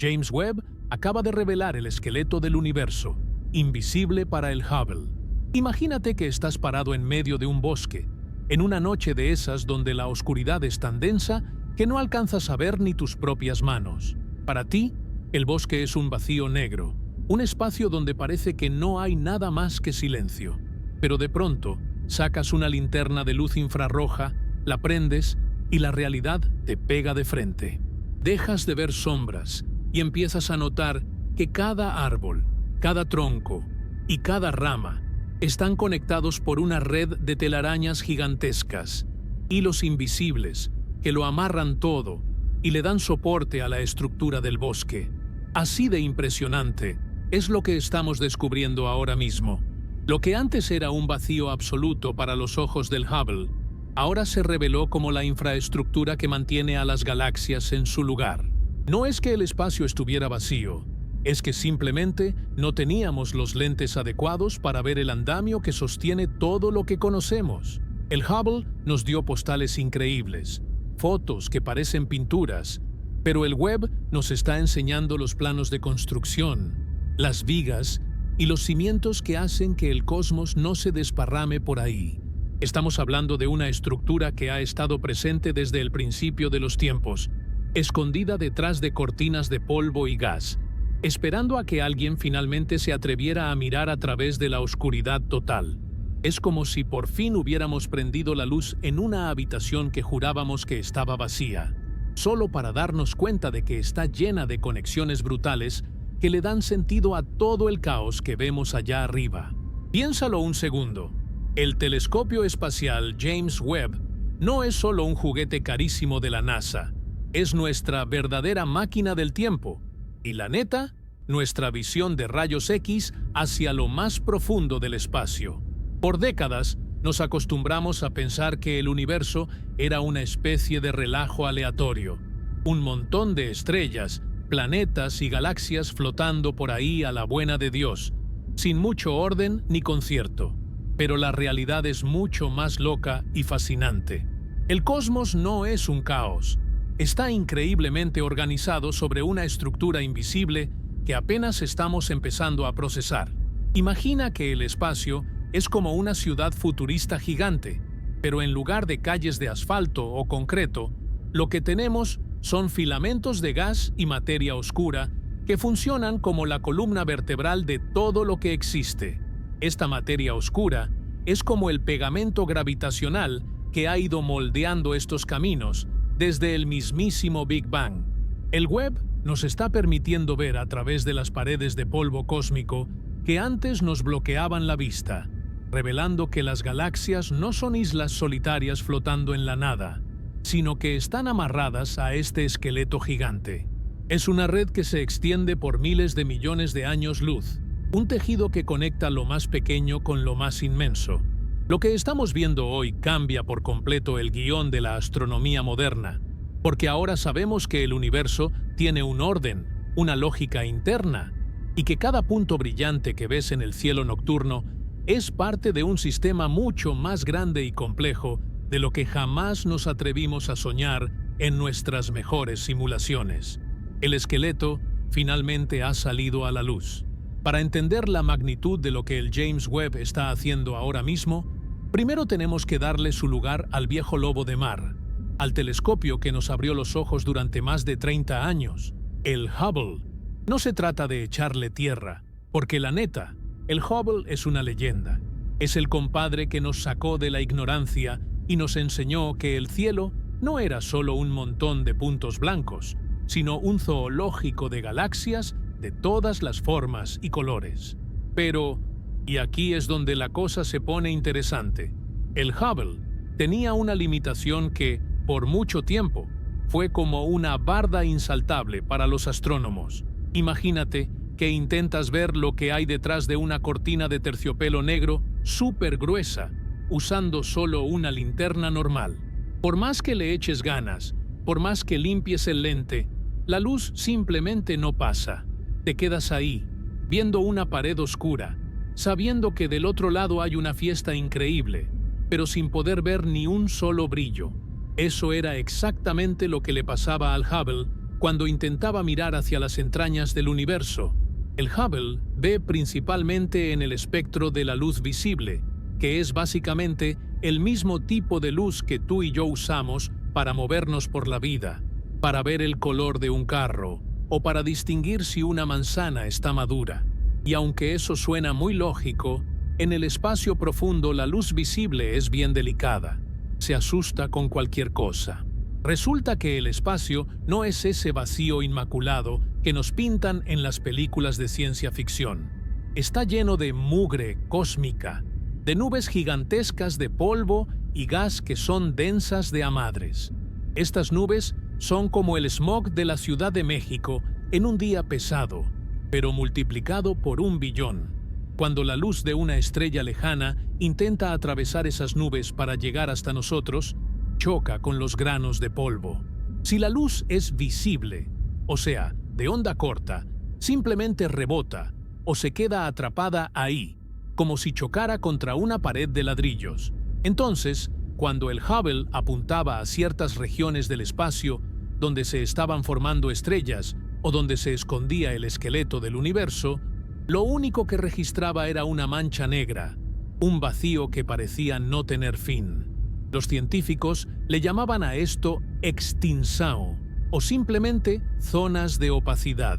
James Webb acaba de revelar el esqueleto del universo, invisible para el Hubble. Imagínate que estás parado en medio de un bosque, en una noche de esas donde la oscuridad es tan densa que no alcanzas a ver ni tus propias manos. Para ti, el bosque es un vacío negro, un espacio donde parece que no hay nada más que silencio. Pero de pronto, sacas una linterna de luz infrarroja, la prendes y la realidad te pega de frente. Dejas de ver sombras y empiezas a notar que cada árbol, cada tronco y cada rama están conectados por una red de telarañas gigantescas, hilos invisibles que lo amarran todo y le dan soporte a la estructura del bosque. Así de impresionante es lo que estamos descubriendo ahora mismo. Lo que antes era un vacío absoluto para los ojos del Hubble, ahora se reveló como la infraestructura que mantiene a las galaxias en su lugar. No es que el espacio estuviera vacío, es que simplemente no teníamos los lentes adecuados para ver el andamio que sostiene todo lo que conocemos. El Hubble nos dio postales increíbles, fotos que parecen pinturas, pero el Webb nos está enseñando los planos de construcción, las vigas y los cimientos que hacen que el cosmos no se desparrame por ahí. Estamos hablando de una estructura que ha estado presente desde el principio de los tiempos, escondida detrás de cortinas de polvo y gas, esperando a que alguien finalmente se atreviera a mirar a través de la oscuridad total. Es como si por fin hubiéramos prendido la luz en una habitación que jurábamos que estaba vacía, solo para darnos cuenta de que está llena de conexiones brutales que le dan sentido a todo el caos que vemos allá arriba. Piénsalo un segundo. El telescopio espacial James Webb no es solo un juguete carísimo de la NASA, es nuestra verdadera máquina del tiempo. Y la neta, nuestra visión de rayos X hacia lo más profundo del espacio. Por décadas, nos acostumbramos a pensar que el universo era una especie de relajo aleatorio, un montón de estrellas, planetas y galaxias flotando por ahí a la buena de Dios, sin mucho orden ni concierto. Pero la realidad es mucho más loca y fascinante. El cosmos no es un caos. Está increíblemente organizado sobre una estructura invisible que apenas estamos empezando a procesar. Imagina que el espacio es como una ciudad futurista gigante, pero en lugar de calles de asfalto o concreto, lo que tenemos son filamentos de gas y materia oscura que funcionan como la columna vertebral de todo lo que existe. Esta materia oscura es como el pegamento gravitacional que ha ido moldeando estos caminos desde el mismísimo Big Bang. El Webb nos está permitiendo ver a través de las paredes de polvo cósmico que antes nos bloqueaban la vista, revelando que las galaxias no son islas solitarias flotando en la nada, sino que están amarradas a este esqueleto gigante. Es una red que se extiende por miles de millones de años luz, un tejido que conecta lo más pequeño con lo más inmenso. Lo que estamos viendo hoy cambia por completo el guión de la astronomía moderna, porque ahora sabemos que el universo tiene un orden, una lógica interna, y que cada punto brillante que ves en el cielo nocturno es parte de un sistema mucho más grande y complejo de lo que jamás nos atrevimos a soñar en nuestras mejores simulaciones. El esqueleto finalmente ha salido a la luz. Para entender la magnitud de lo que el James Webb está haciendo ahora mismo, primero tenemos que darle su lugar al viejo lobo de mar, al telescopio que nos abrió los ojos durante más de 30 años, el Hubble. No se trata de echarle tierra, porque la neta, el Hubble es una leyenda. Es el compadre que nos sacó de la ignorancia y nos enseñó que el cielo no era solo un montón de puntos blancos, sino un zoológico de galaxias de todas las formas y colores. Pero, y aquí es donde la cosa se pone interesante, el Hubble tenía una limitación que, por mucho tiempo, fue como una barda insaltable para los astrónomos. Imagínate que intentas ver lo que hay detrás de una cortina de terciopelo negro súper gruesa, usando solo una linterna normal. Por más que le eches ganas, por más que limpies el lente, la luz simplemente no pasa. Te quedas ahí, viendo una pared oscura, sabiendo que del otro lado hay una fiesta increíble, pero sin poder ver ni un solo brillo. Eso era exactamente lo que le pasaba al Hubble Cuando intentaba mirar hacia las entrañas del universo, el Hubble ve principalmente en el espectro de la luz visible, que es básicamente el mismo tipo de luz que tú y yo usamos para movernos por la vida, para ver el color de un carro o para distinguir si una manzana está madura. Y aunque eso suena muy lógico, en el espacio profundo la luz visible es bien delicada. Se asusta con cualquier cosa. Resulta que el espacio no es ese vacío inmaculado que nos pintan en las películas de ciencia ficción. Está lleno de mugre cósmica, de nubes gigantescas de polvo y gas que son densas de a madres. Estas nubes son como el smog de la Ciudad de México en un día pesado, pero multiplicado por 1 billón. Cuando la luz de una estrella lejana intenta atravesar esas nubes para llegar hasta nosotros, choca con los granos de polvo. Si la luz es visible, o sea, de onda corta, simplemente rebota o se queda atrapada ahí, como si chocara contra una pared de ladrillos. Entonces, cuando el Hubble apuntaba a ciertas regiones del espacio donde se estaban formando estrellas o donde se escondía el esqueleto del universo, lo único que registraba era una mancha negra, un vacío que parecía no tener fin. Los científicos le llamaban a esto extinção o simplemente zonas de opacidad.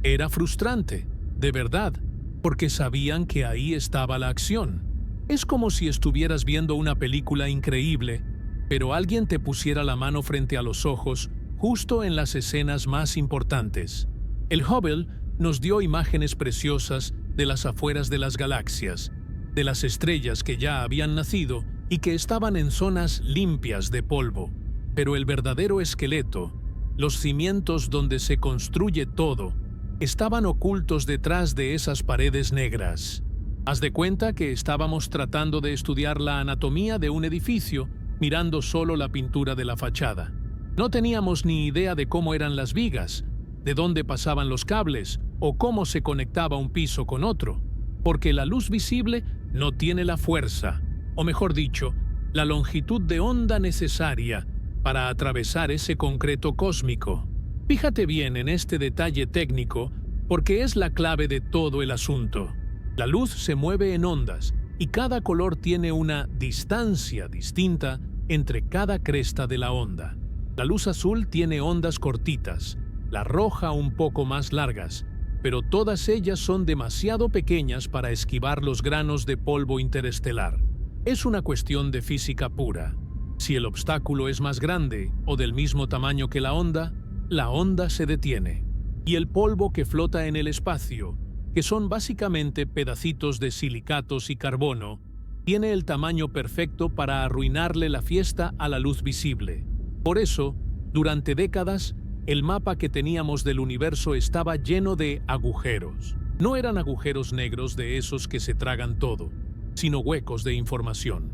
Era frustrante, de verdad, porque sabían que ahí estaba la acción. Es como si estuvieras viendo una película increíble, pero alguien te pusiera la mano frente a los ojos justo en las escenas más importantes. El Hubble nos dio imágenes preciosas de las afueras de las galaxias, de las estrellas que ya habían nacido y que estaban en zonas limpias de polvo. Pero el verdadero esqueleto, los cimientos donde se construye todo, estaban ocultos detrás de esas paredes negras. Haz de cuenta que estábamos tratando de estudiar la anatomía de un edificio, mirando solo la pintura de la fachada. No teníamos ni idea de cómo eran las vigas, de dónde pasaban los cables o cómo se conectaba un piso con otro, porque la luz visible no tiene la fuerza, o mejor dicho, la longitud de onda necesaria para atravesar ese concreto cósmico. Fíjate bien en este detalle técnico porque es la clave de todo el asunto. La luz se mueve en ondas y cada color tiene una distancia distinta entre cada cresta de la onda. La luz azul tiene ondas cortitas, la roja un poco más largas, pero todas ellas son demasiado pequeñas para esquivar los granos de polvo interestelar. Es una cuestión de física pura. Si el obstáculo es más grande o del mismo tamaño que la onda se detiene. Y el polvo que flota en el espacio, que son básicamente pedacitos de silicatos y carbono, tiene el tamaño perfecto para arruinarle la fiesta a la luz visible. Por eso, durante décadas, el mapa que teníamos del universo estaba lleno de agujeros. No eran agujeros negros de esos que se tragan todo, sino huecos de información.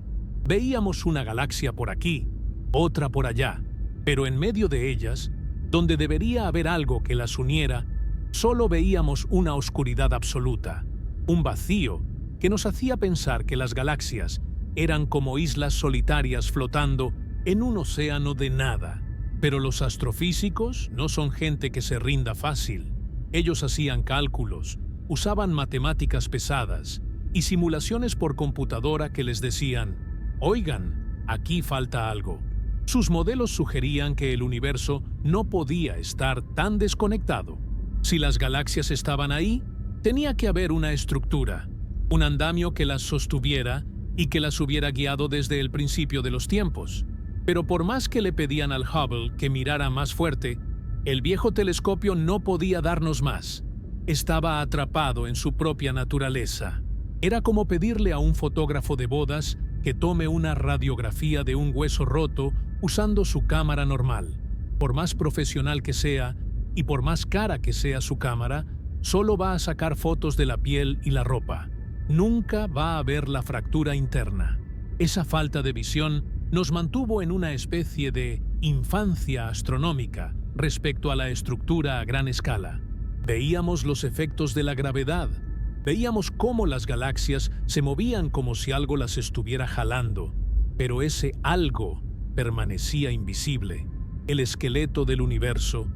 Veíamos una galaxia por aquí, otra por allá, pero en medio de ellas, donde debería haber algo que las uniera, solo veíamos una oscuridad absoluta, un vacío que nos hacía pensar que las galaxias eran como islas solitarias flotando en un océano de nada. Pero los astrofísicos no son gente que se rinda fácil. Ellos hacían cálculos, usaban matemáticas pesadas y simulaciones por computadora que les decían: «Oigan, aquí falta algo». Sus modelos sugerían que el universo no podía estar tan desconectado. Si las galaxias estaban ahí, tenía que haber una estructura, un andamio que las sostuviera y que las hubiera guiado desde el principio de los tiempos. Pero por más que le pedían al Hubble que mirara más fuerte, el viejo telescopio no podía darnos más. Estaba atrapado en su propia naturaleza. Era como pedirle a un fotógrafo de bodas que tome una radiografía de un hueso roto usando su cámara normal. Por más profesional que sea y por más cara que sea su cámara, solo va a sacar fotos de la piel y la ropa. Nunca va a ver la fractura interna. Esa falta de visión nos mantuvo en una especie de infancia astronómica respecto a la estructura a gran escala. Veíamos los efectos de la gravedad, veíamos cómo las galaxias se movían como si algo las estuviera jalando, pero ese algo permanecía invisible. El esqueleto del universo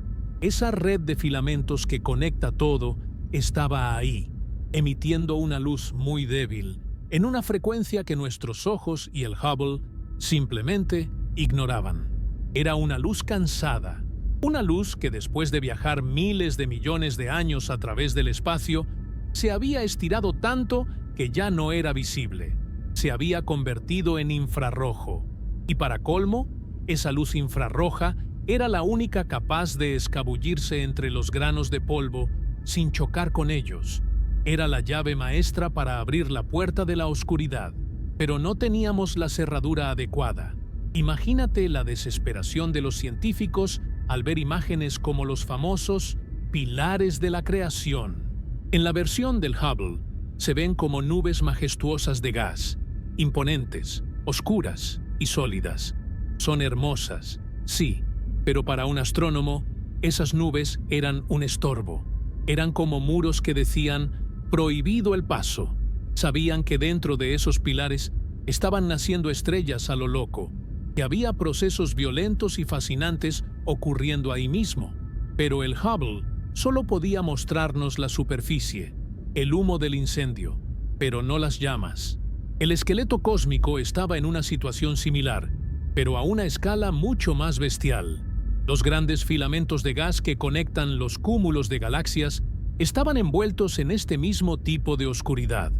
Esa red de filamentos que conecta todo estaba ahí, emitiendo una luz muy débil, en una frecuencia que nuestros ojos y el Hubble simplemente ignoraban. Era una luz cansada, una luz que después de viajar miles de millones de años a través del espacio, se había estirado tanto que ya no era visible. Se había convertido en infrarrojo. Y para colmo, esa luz infrarroja era la única capaz de escabullirse entre los granos de polvo sin chocar con ellos. Era la llave maestra para abrir la puerta de la oscuridad, pero no teníamos la cerradura adecuada. Imagínate la desesperación de los científicos al ver imágenes como los famosos pilares de la creación. En la versión del Hubble se ven como nubes majestuosas de gas, imponentes, oscuras y sólidas. Son hermosas, sí, pero para un astrónomo, esas nubes eran un estorbo. Eran como muros que decían «prohibido el paso». Sabían que dentro de esos pilares estaban naciendo estrellas a lo loco, que había procesos violentos y fascinantes ocurriendo ahí mismo. Pero el Hubble solo podía mostrarnos la superficie, el humo del incendio, pero no las llamas. El esqueleto cósmico estaba en una situación similar, pero a una escala mucho más bestial. Los grandes filamentos de gas que conectan los cúmulos de galaxias estaban envueltos en este mismo tipo de oscuridad.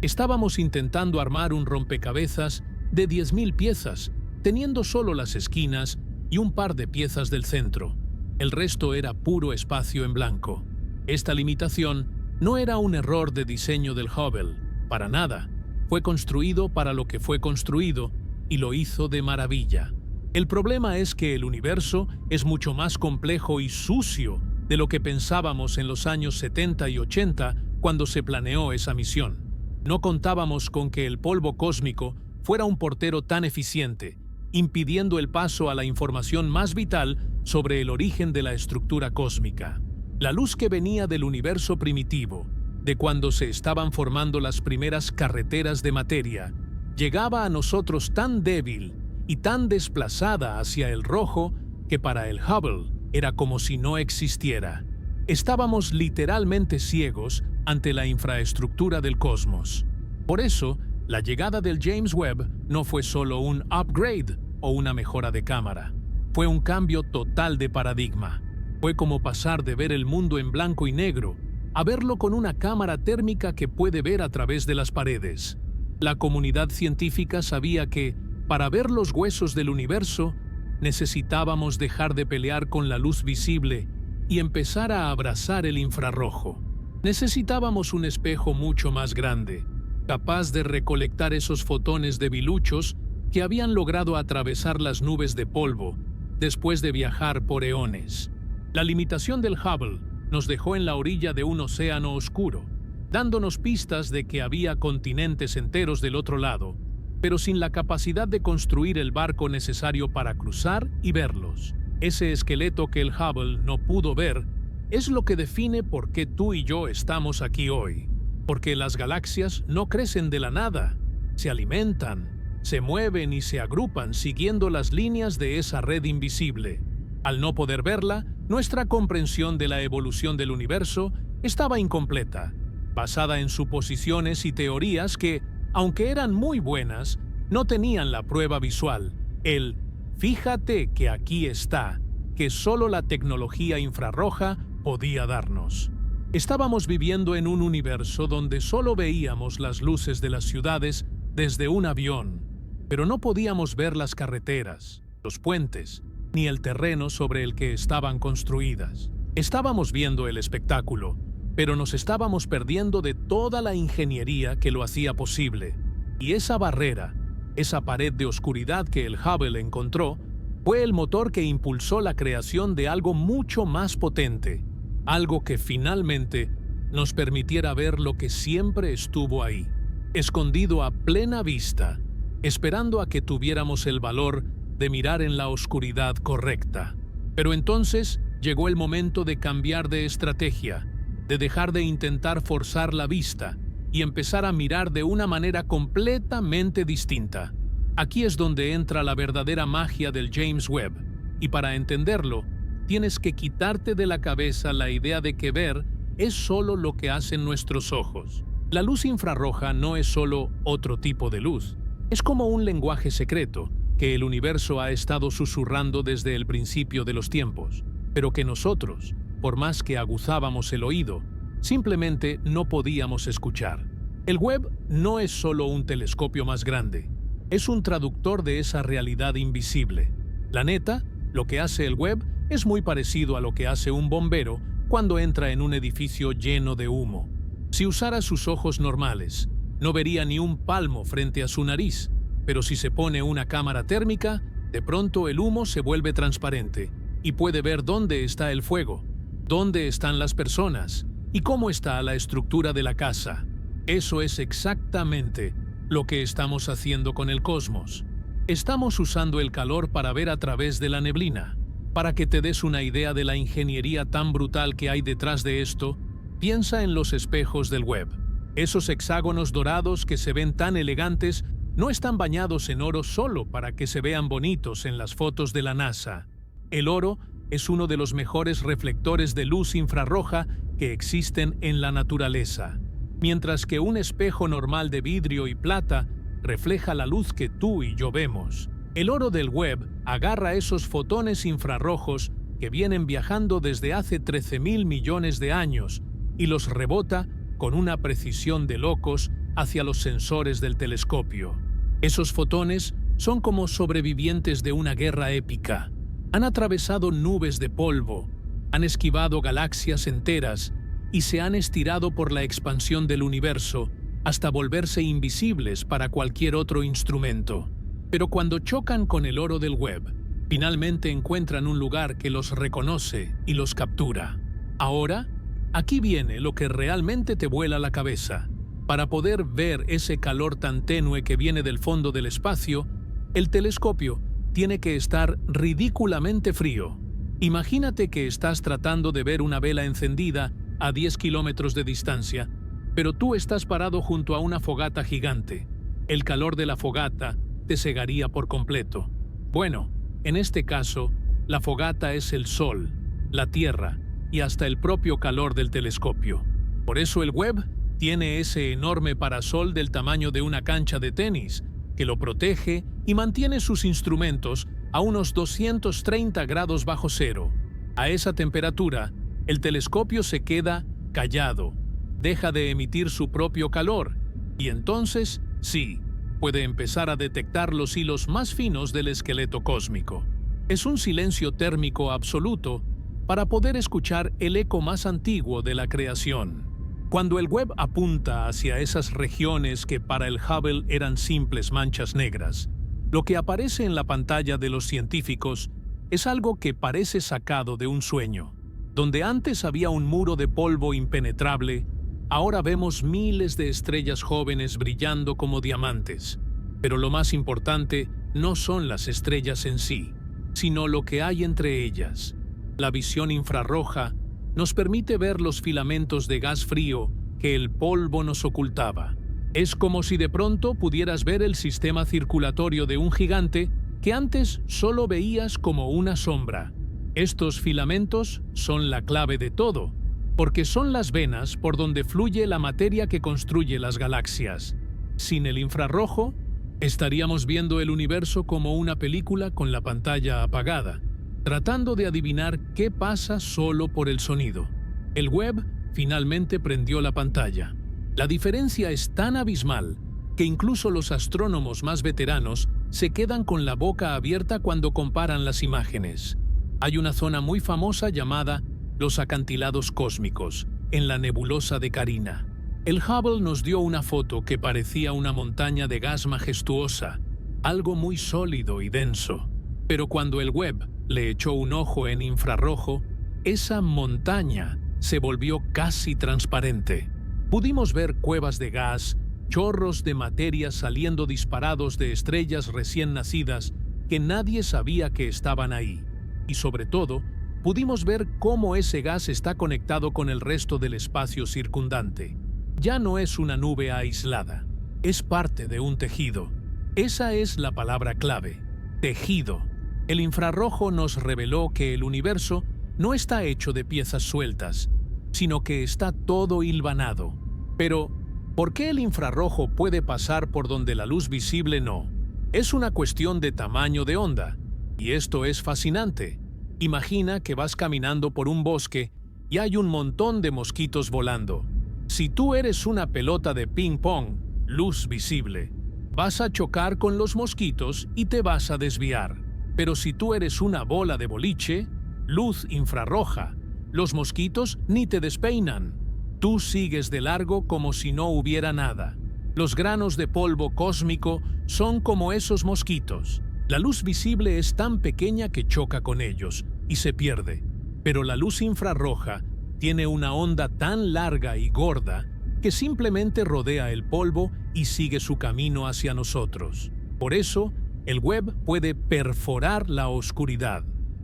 Estábamos intentando armar un rompecabezas de 10.000 piezas, teniendo solo las esquinas y un par de piezas del centro. El resto era puro espacio en blanco. Esta limitación no era un error de diseño del Hubble, para nada. Fue construido para lo que fue construido y lo hizo de maravilla. El problema es que el universo es mucho más complejo y sucio de lo que pensábamos en los años 70 y 80 cuando se planeó esa misión. No contábamos con que el polvo cósmico fuera un portero tan eficiente, impidiendo el paso a la información más vital sobre el origen de la estructura cósmica. La luz que venía del universo primitivo, de cuando se estaban formando las primeras carreteras de materia, llegaba a nosotros tan débil y tan desplazada hacia el rojo que para el Hubble era como si no existiera. Estábamos literalmente ciegos ante la infraestructura del cosmos. Por eso, la llegada del James Webb no fue solo un upgrade o una mejora de cámara. Fue un cambio total de paradigma. Fue como pasar de ver el mundo en blanco y negro a verlo con una cámara térmica que puede ver a través de las paredes. La comunidad científica sabía que, para ver los huesos del universo, necesitábamos dejar de pelear con la luz visible y empezar a abrazar el infrarrojo. Necesitábamos un espejo mucho más grande, capaz de recolectar esos fotones debiluchos que habían logrado atravesar las nubes de polvo después de viajar por eones. La limitación del Hubble nos dejó en la orilla de un océano oscuro, dándonos pistas de que había continentes enteros del otro lado, pero sin la capacidad de construir el barco necesario para cruzar y verlos. Ese esqueleto que el Hubble no pudo ver es lo que define por qué tú y yo estamos aquí hoy. Porque las galaxias no crecen de la nada, se alimentan, se mueven y se agrupan siguiendo las líneas de esa red invisible. Al no poder verla, nuestra comprensión de la evolución del universo estaba incompleta, basada en suposiciones y teorías que, aunque eran muy buenas, no tenían la prueba visual, el «fíjate que aquí está», que solo la tecnología infrarroja podía darnos. Estábamos viviendo en un universo donde solo veíamos las luces de las ciudades desde un avión, pero no podíamos ver las carreteras, los puentes, ni el terreno sobre el que estaban construidas. Estábamos viendo el espectáculo, pero nos estábamos perdiendo de toda la ingeniería que lo hacía posible. Y esa barrera, esa pared de oscuridad que el Hubble encontró, fue el motor que impulsó la creación de algo mucho más potente, algo que finalmente nos permitiera ver lo que siempre estuvo ahí, escondido a plena vista, esperando a que tuviéramos el valor de mirar en la oscuridad correcta. Pero entonces llegó el momento de cambiar de estrategia, de dejar de intentar forzar la vista y empezar a mirar de una manera completamente distinta. Aquí es donde entra la verdadera magia del James Webb, y para entenderlo, tienes que quitarte de la cabeza la idea de que ver es solo lo que hacen nuestros ojos. La luz infrarroja no es solo otro tipo de luz. Es como un lenguaje secreto que el universo ha estado susurrando desde el principio de los tiempos, pero que nosotros, por más que aguzábamos el oído, simplemente no podíamos escuchar. El web no es solo un telescopio más grande, es un traductor de esa realidad invisible. La neta, lo que hace el web es muy parecido a lo que hace un bombero cuando entra en un edificio lleno de humo. Si usara sus ojos normales, no vería ni un palmo frente a su nariz, pero si se pone una cámara térmica, de pronto el humo se vuelve transparente y puede ver dónde está el fuego, dónde están las personas y cómo está la estructura de la casa. Eso es exactamente lo que estamos haciendo con el cosmos. Estamos usando el calor para ver a través de la neblina. Para que te des una idea de la ingeniería tan brutal que hay detrás de esto, piensa en los espejos del web. Esos hexágonos dorados que se ven tan elegantes no están bañados en oro solo para que se vean bonitos en las fotos de la NASA. El oro es uno de los mejores reflectores de luz infrarroja que existen en la naturaleza, mientras que un espejo normal de vidrio y plata refleja la luz que tú y yo vemos. El oro del web agarra esos fotones infrarrojos que vienen viajando desde hace 13.000 millones de años y los rebota con una precisión de locos hacia los sensores del telescopio. Esos fotones son como sobrevivientes de una guerra épica. Han atravesado nubes de polvo, han esquivado galaxias enteras y se han estirado por la expansión del universo hasta volverse invisibles para cualquier otro instrumento. Pero cuando chocan con el oro del web, finalmente encuentran un lugar que los reconoce y los captura. Ahora, aquí viene lo que realmente te vuela la cabeza. Para poder ver ese calor tan tenue que viene del fondo del espacio, el telescopio tiene que estar ridículamente frío. Imagínate que estás tratando de ver una vela encendida a 10 kilómetros de distancia, pero tú estás parado junto a una fogata gigante. El calor de la fogata te cegaría por completo. Bueno, en este caso, la fogata es el Sol, la Tierra y hasta el propio calor del telescopio. Por eso el web tiene ese enorme parasol del tamaño de una cancha de tenis que lo protege y mantiene sus instrumentos a unos 230 grados bajo cero. A esa temperatura, el telescopio se queda callado, deja de emitir su propio calor y entonces, sí, puede empezar a detectar los hilos más finos del esqueleto cósmico. Es un silencio térmico absoluto para poder escuchar el eco más antiguo de la creación. Cuando el web apunta hacia esas regiones que para el Hubble eran simples manchas negras, lo que aparece en la pantalla de los científicos es algo que parece sacado de un sueño. Donde antes había un muro de polvo impenetrable, ahora vemos miles de estrellas jóvenes brillando como diamantes. Pero lo más importante no son las estrellas en sí, sino lo que hay entre ellas. La visión infrarroja nos permite ver los filamentos de gas frío que el polvo nos ocultaba. Es como si de pronto pudieras ver el sistema circulatorio de un gigante que antes solo veías como una sombra. Estos filamentos son la clave de todo, porque son las venas por donde fluye la materia que construye las galaxias. Sin el infrarrojo, estaríamos viendo el universo como una película con la pantalla apagada, tratando de adivinar qué pasa solo por el sonido. El web finalmente prendió la pantalla. La diferencia es tan abismal que incluso los astrónomos más veteranos se quedan con la boca abierta cuando comparan las imágenes. Hay una zona muy famosa llamada los acantilados cósmicos, en la nebulosa de Carina. El Hubble nos dio una foto que parecía una montaña de gas majestuosa, algo muy sólido y denso. Pero cuando el web le echó un ojo en infrarrojo, esa montaña se volvió casi transparente. Pudimos ver cuevas de gas, chorros de materia saliendo disparados de estrellas recién nacidas que nadie sabía que estaban ahí. Y sobre todo, pudimos ver cómo ese gas está conectado con el resto del espacio circundante. Ya no es una nube aislada, es parte de un tejido. Esa es la palabra clave, tejido. El infrarrojo nos reveló que el universo no está hecho de piezas sueltas, sino que está todo hilvanado. Pero, ¿por qué el infrarrojo puede pasar por donde la luz visible no? Es una cuestión de tamaño de onda, y esto es fascinante. Imagina que vas caminando por un bosque y hay un montón de mosquitos volando. Si tú eres una pelota de ping-pong, luz visible, vas a chocar con los mosquitos y te vas a desviar. Pero si tú eres una bola de boliche, luz infrarroja, los mosquitos ni te despeinan. Tú sigues de largo como si no hubiera nada. Los granos de polvo cósmico son como esos mosquitos. La luz visible es tan pequeña que choca con ellos y se pierde. Pero la luz infrarroja tiene una onda tan larga y gorda que simplemente rodea el polvo y sigue su camino hacia nosotros. Por eso, el web puede perforar la oscuridad.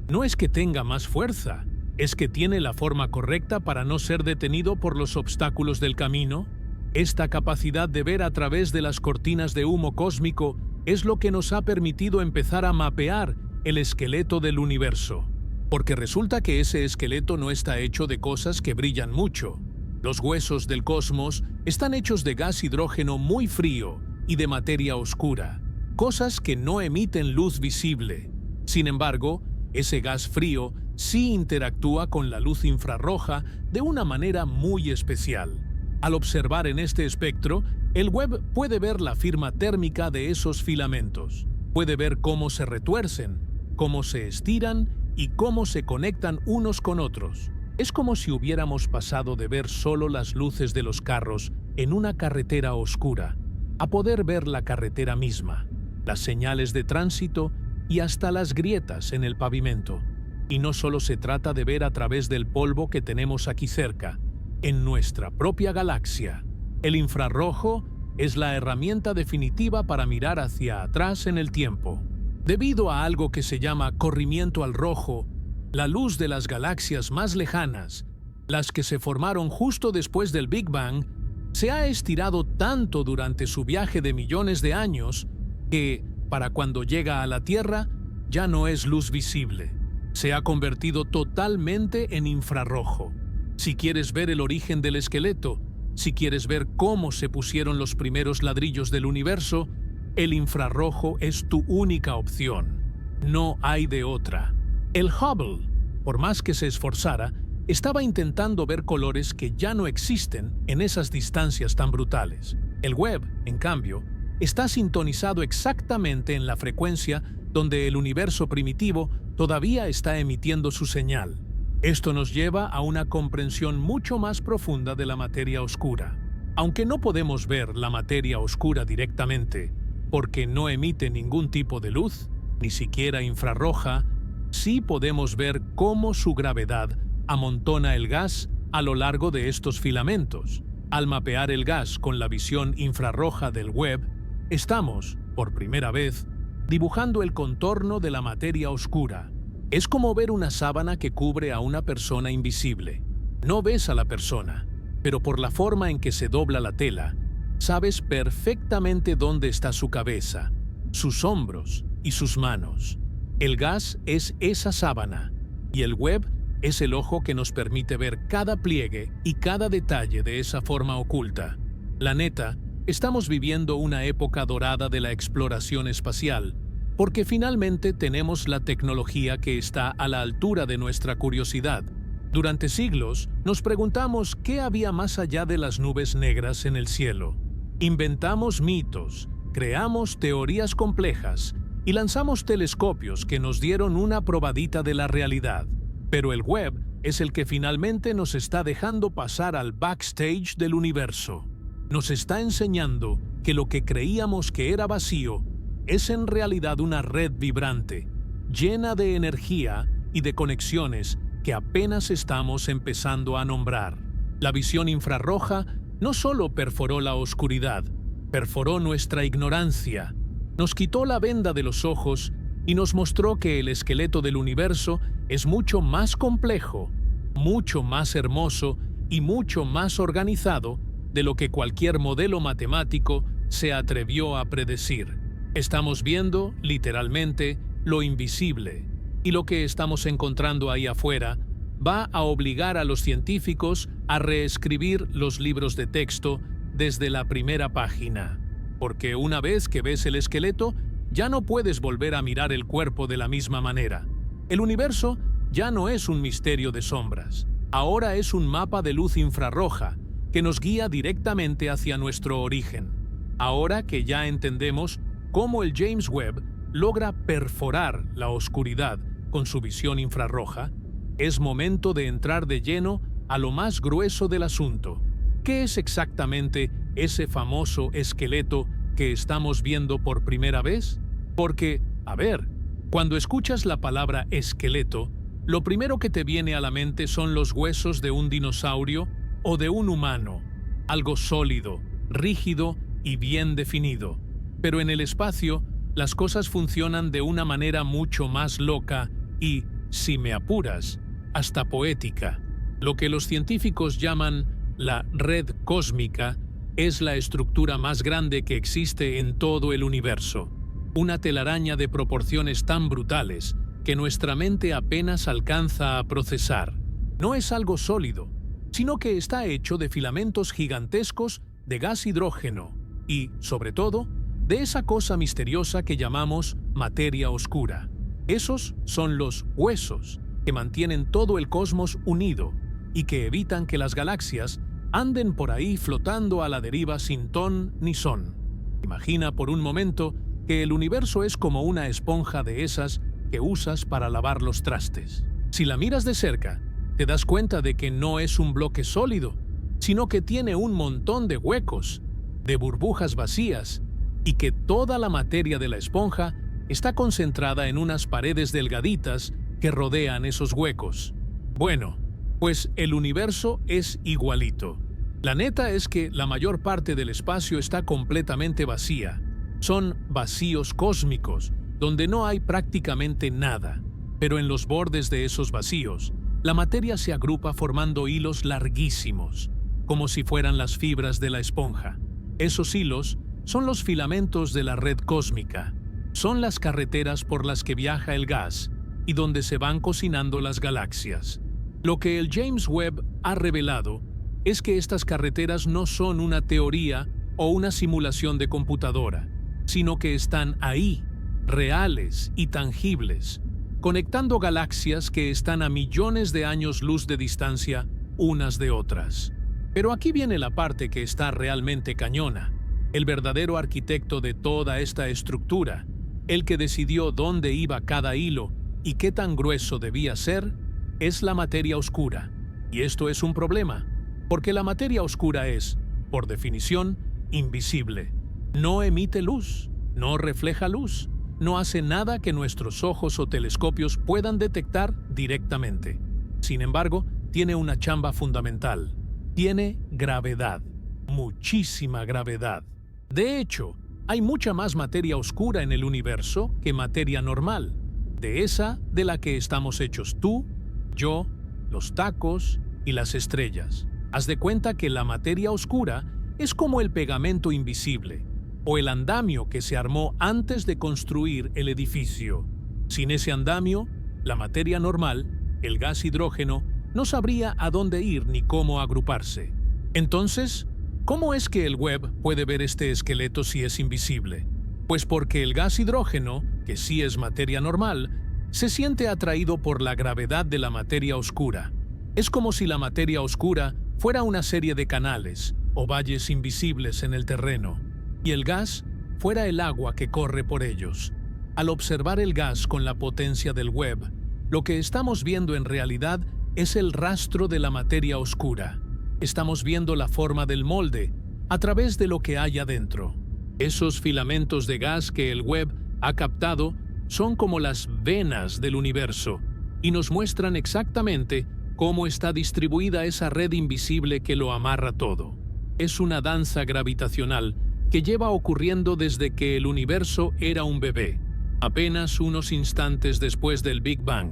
No es que tenga más fuerza, es que tiene la forma correcta para no ser detenido por los obstáculos del camino. Esta capacidad de ver a través de las cortinas de humo cósmico es lo que nos ha permitido empezar a mapear el esqueleto del universo. Porque resulta que ese esqueleto no está hecho de cosas que brillan mucho. Los huesos del cosmos están hechos de gas hidrógeno muy frío y de materia oscura, cosas que no emiten luz visible. Sin embargo, ese gas frío sí interactúa con la luz infrarroja de una manera muy especial. Al observar en este espectro, el web puede ver la firma térmica de esos filamentos. Puede ver cómo se retuercen, cómo se estiran y cómo se conectan unos con otros. Es como si hubiéramos pasado de ver solo las luces de los carros en una carretera oscura a poder ver la carretera misma, las señales de tránsito y hasta las grietas en el pavimento. Y no solo se trata de ver a través del polvo que tenemos aquí cerca, en nuestra propia galaxia. El infrarrojo es la herramienta definitiva para mirar hacia atrás en el tiempo. Debido a algo que se llama corrimiento al rojo, la luz de las galaxias más lejanas, las que se formaron justo después del Big Bang, se ha estirado tanto durante su viaje de millones de años que, para cuando llega a la Tierra, ya no es luz visible. Se ha convertido totalmente en infrarrojo. Si quieres ver el origen del esqueleto, si quieres ver cómo se pusieron los primeros ladrillos del universo, el infrarrojo es tu única opción. No hay de otra. El Hubble, por más que se esforzara, estaba intentando ver colores que ya no existen en esas distancias tan brutales. El Webb, en cambio, está sintonizado exactamente en la frecuencia donde el universo primitivo todavía está emitiendo su señal. Esto nos lleva a una comprensión mucho más profunda de la materia oscura. Aunque no podemos ver la materia oscura directamente, porque no emite ningún tipo de luz, ni siquiera infrarroja, sí podemos ver cómo su gravedad amontona el gas a lo largo de estos filamentos. Al mapear el gas con la visión infrarroja del Webb, estamos, por primera vez, dibujando el contorno de la materia oscura. Es como ver una sábana que cubre a una persona invisible. No ves a la persona, pero por la forma en que se dobla la tela, sabes perfectamente dónde está su cabeza, sus hombros y sus manos. El gas es esa sábana, y el Webb es el ojo que nos permite ver cada pliegue y cada detalle de esa forma oculta. La neta, estamos viviendo una época dorada de la exploración espacial, porque finalmente tenemos la tecnología que está a la altura de nuestra curiosidad. Durante siglos, nos preguntamos qué había más allá de las nubes negras en el cielo. Inventamos mitos, creamos teorías complejas y lanzamos telescopios que nos dieron una probadita de la realidad. Pero el Webb es el que finalmente nos está dejando pasar al backstage del universo. Nos está enseñando que lo que creíamos que era vacío es en realidad una red vibrante, llena de energía y de conexiones que apenas estamos empezando a nombrar. La visión infrarroja no solo perforó la oscuridad, perforó nuestra ignorancia, nos quitó la venda de los ojos y nos mostró que el esqueleto del universo es mucho más complejo, mucho más hermoso y mucho más organizado de lo que cualquier modelo matemático se atrevió a predecir. Estamos viendo, literalmente, lo invisible, y lo que estamos encontrando ahí afuera va a obligar a los científicos a reescribir los libros de texto desde la primera página, porque una vez que ves el esqueleto, ya no puedes volver a mirar el cuerpo de la misma manera. El universo ya no es un misterio de sombras, ahora es un mapa de luz infrarroja que nos guía directamente hacia nuestro origen. Ahora que ya entendemos cómo el James Webb logra perforar la oscuridad con su visión infrarroja, es momento de entrar de lleno a lo más grueso del asunto. ¿Qué es exactamente ese famoso esqueleto que estamos viendo por primera vez? Porque, a ver, cuando escuchas la palabra esqueleto, lo primero que te viene a la mente son los huesos de un dinosaurio o de un humano, algo sólido, rígido y bien definido. Pero en el espacio, las cosas funcionan de una manera mucho más loca y, si me apuras, hasta poética. Lo que los científicos llaman la red cósmica es la estructura más grande que existe en todo el universo. Una telaraña de proporciones tan brutales que nuestra mente apenas alcanza a procesar. No es algo sólido, sino que está hecho de filamentos gigantescos de gas hidrógeno y, sobre todo, de esa cosa misteriosa que llamamos materia oscura. Esos son los huesos que mantienen todo el cosmos unido y que evitan que las galaxias anden por ahí flotando a la deriva sin ton ni son. Imagina por un momento que el universo es como una esponja de esas que usas para lavar los trastes. Si la miras de cerca, te das cuenta de que no es un bloque sólido, sino que tiene un montón de huecos, de burbujas vacías, y que toda la materia de la esponja está concentrada en unas paredes delgaditas que rodean esos huecos. Bueno, pues el universo es igualito. La neta es que la mayor parte del espacio está completamente vacía. Son vacíos cósmicos, donde no hay prácticamente nada. Pero en los bordes de esos vacíos, la materia se agrupa formando hilos larguísimos, como si fueran las fibras de la esponja. Esos hilos son los filamentos de la red cósmica. Son las carreteras por las que viaja el gas y donde se van cocinando las galaxias. Lo que el James Webb ha revelado es que estas carreteras no son una teoría o una simulación de computadora, sino que están ahí, reales y tangibles, conectando galaxias que están a millones de años luz de distancia unas de otras. Pero aquí viene la parte que está realmente cañona. El verdadero arquitecto de toda esta estructura, el que decidió dónde iba cada hilo y qué tan grueso debía ser, es la materia oscura. Y esto es un problema, porque la materia oscura es, por definición, invisible. No emite luz, no refleja luz, no hace nada que nuestros ojos o telescopios puedan detectar directamente. Sin embargo, tiene una chamba fundamental. Tiene gravedad, muchísima gravedad. De hecho, hay mucha más materia oscura en el universo que materia normal, de esa de la que estamos hechos tú, yo, los tacos y las estrellas. Haz de cuenta que la materia oscura es como el pegamento invisible, o el andamio que se armó antes de construir el edificio. Sin ese andamio, la materia normal, el gas hidrógeno, no sabría a dónde ir ni cómo agruparse. Entonces, ¿cómo es que el Webb puede ver este esqueleto si es invisible? Pues porque el gas hidrógeno, que sí es materia normal, se siente atraído por la gravedad de la materia oscura. Es como si la materia oscura fuera una serie de canales o valles invisibles en el terreno, y el gas fuera el agua que corre por ellos. Al observar el gas con la potencia del Webb, lo que estamos viendo en realidad es el rastro de la materia oscura. Estamos viendo la forma del molde a través de lo que hay adentro. Esos filamentos de gas que el Webb ha captado son como las venas del universo y nos muestran exactamente cómo está distribuida esa red invisible que lo amarra todo. Es una danza gravitacional que lleva ocurriendo desde que el universo era un bebé, apenas unos instantes después del Big Bang.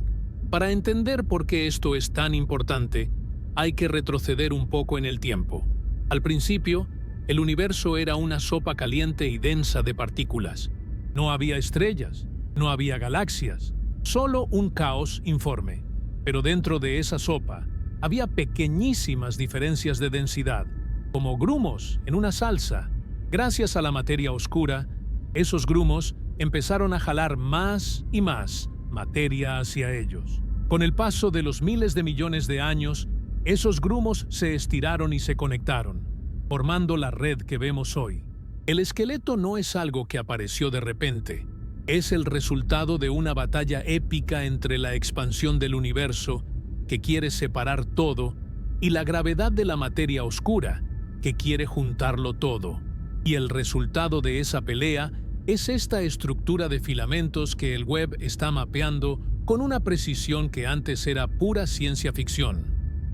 Para entender por qué esto es tan importante, hay que retroceder un poco en el tiempo. Al principio, el universo era una sopa caliente y densa de partículas. No había estrellas, no había galaxias, solo un caos informe. Pero dentro de esa sopa había pequeñísimas diferencias de densidad, como grumos en una salsa. Gracias a la materia oscura, esos grumos empezaron a jalar más y más materia hacia ellos. Con el paso de los miles de millones de años, esos grumos se estiraron y se conectaron, formando la red que vemos hoy. El esqueleto no es algo que apareció de repente. Es el resultado de una batalla épica entre la expansión del universo, que quiere separar todo, y la gravedad de la materia oscura, que quiere juntarlo todo. Y el resultado de esa pelea es esta estructura de filamentos que el Webb está mapeando con una precisión que antes era pura ciencia ficción.